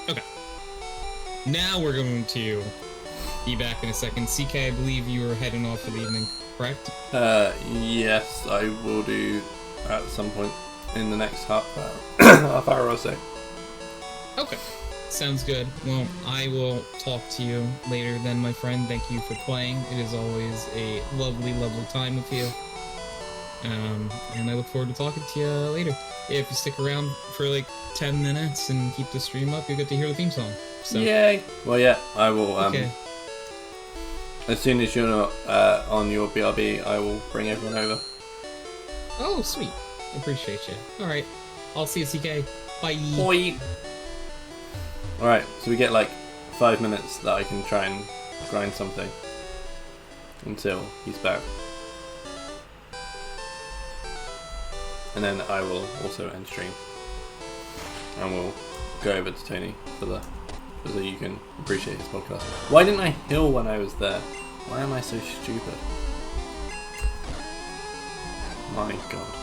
Speaker 2: Okay. Now we're going to be back in a second. CK, I believe you were heading off for the evening, correct?
Speaker 1: Yes, I will do at some point in the next half hour or so.
Speaker 2: Okay. Sounds good. Well, I will talk to you later then, my friend. Thank you for playing. It is always a lovely, lovely time with you. And I look forward to talking to you later. If you stick around for like 10 minutes and keep the stream up, you'll get to hear the theme song. So.
Speaker 1: Yay! Well, yeah, I will.
Speaker 2: Okay.
Speaker 1: As soon as you're not on your BRB, I will bring everyone over.
Speaker 2: Oh, sweet. Appreciate you. Alright. I'll see you, CK. Bye.
Speaker 1: Bye. Alright, so we get like 5 minutes that I can try and grind something until he's back. And then I will also end stream. And we'll go over to Tony so you can appreciate his podcast. Why didn't I heal when I was there? Why am I so stupid? My god.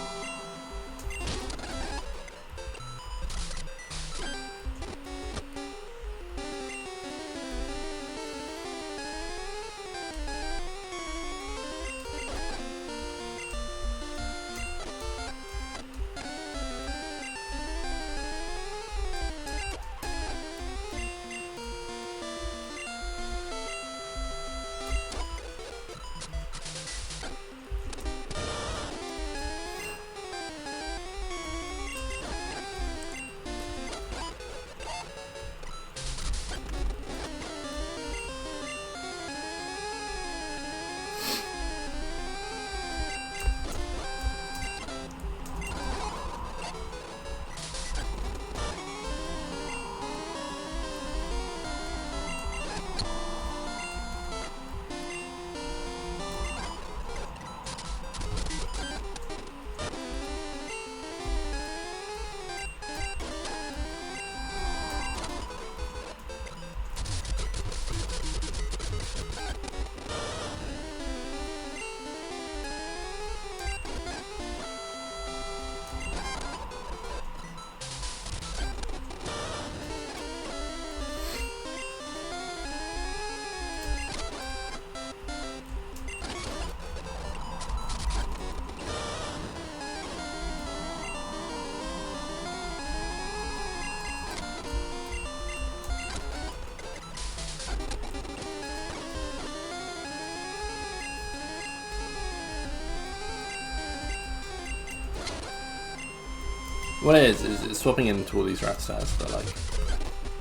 Speaker 1: What it is it's swapping into all these rat stats that like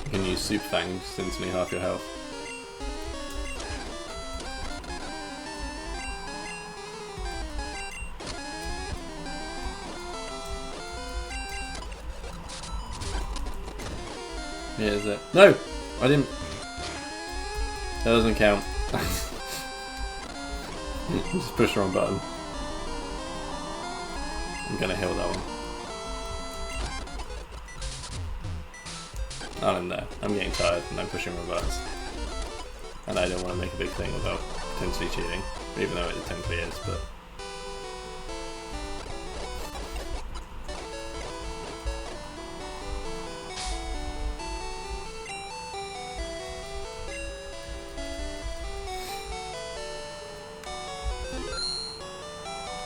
Speaker 1: you can use Super Fang just instantly half your health. Yeah, is it? No! I didn't. That doesn't count. Just push the wrong button. I'm gonna heal that one. Not in there. I'm getting tired and I'm pushing wrong buttons. And I don't want to make a big thing about potentially cheating, even though it technically is, but...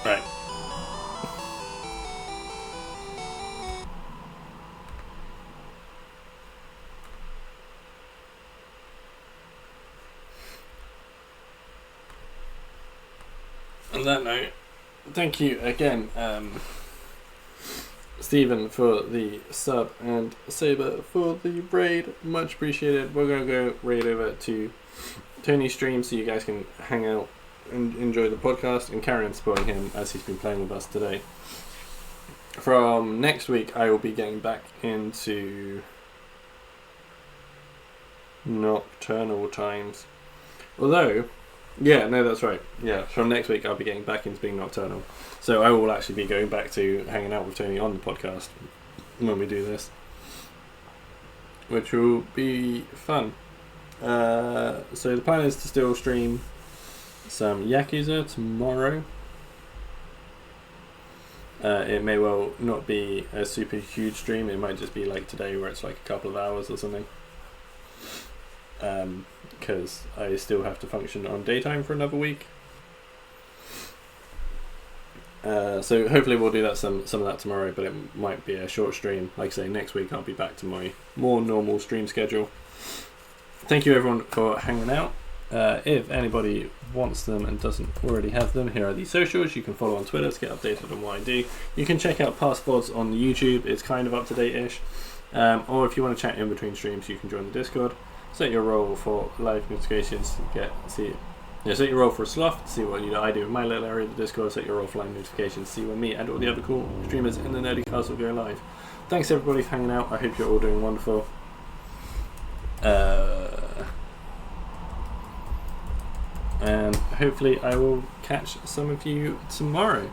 Speaker 1: Right. On that note, thank you again, Stephen, for the sub and Saber for the raid. Much appreciated. We're going to go raid over to Tony's stream so you guys can hang out and enjoy the podcast and carry on supporting him as he's been playing with us today. From next week, I will be getting back into nocturnal times. Although, yeah, no, that's right. Yeah, from next week, I'll be getting back into being nocturnal. So I will actually be going back to hanging out with Tony on the podcast when we do this, which will be fun. So the plan is to still stream some Yakuza tomorrow. It may well not be a super huge stream. It might just be like today where it's like a couple of hours or something. Because I still have to function on daytime for another week. So hopefully we'll do that some of that tomorrow, but it might be a short stream. Like I say, next week I'll be back to my more normal stream schedule. Thank you everyone for hanging out. If anybody wants them and doesn't already have them, here are the socials. You can follow on Twitter to get updated on what I do. You can check out past VODs on YouTube. It's kind of up to date-ish. Or if you want to chat in between streams, you can join the Discord. Set your role for live notifications to set your role for a sloth to see what I do in my little area of the Discord. Set your role for live notifications to see when me and all the other cool streamers in the Nerdy Castle go live. Thanks everybody for hanging out. I hope you're all doing wonderful. And hopefully I will catch some of you tomorrow.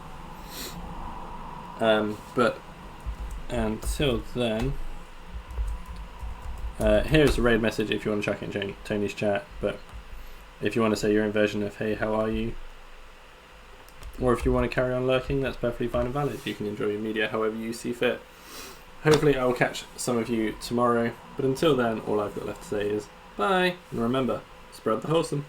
Speaker 1: But until then, here's a raid message if you want to chuck it in Tony's chat. But if you want to say your own version of "Hey, how are you?" or if you want to carry on lurking, that's perfectly fine and valid. You can enjoy your media however you see fit. Hopefully I will catch some of you tomorrow. But until then, all I've got left to say is bye, and remember, spread the wholesome.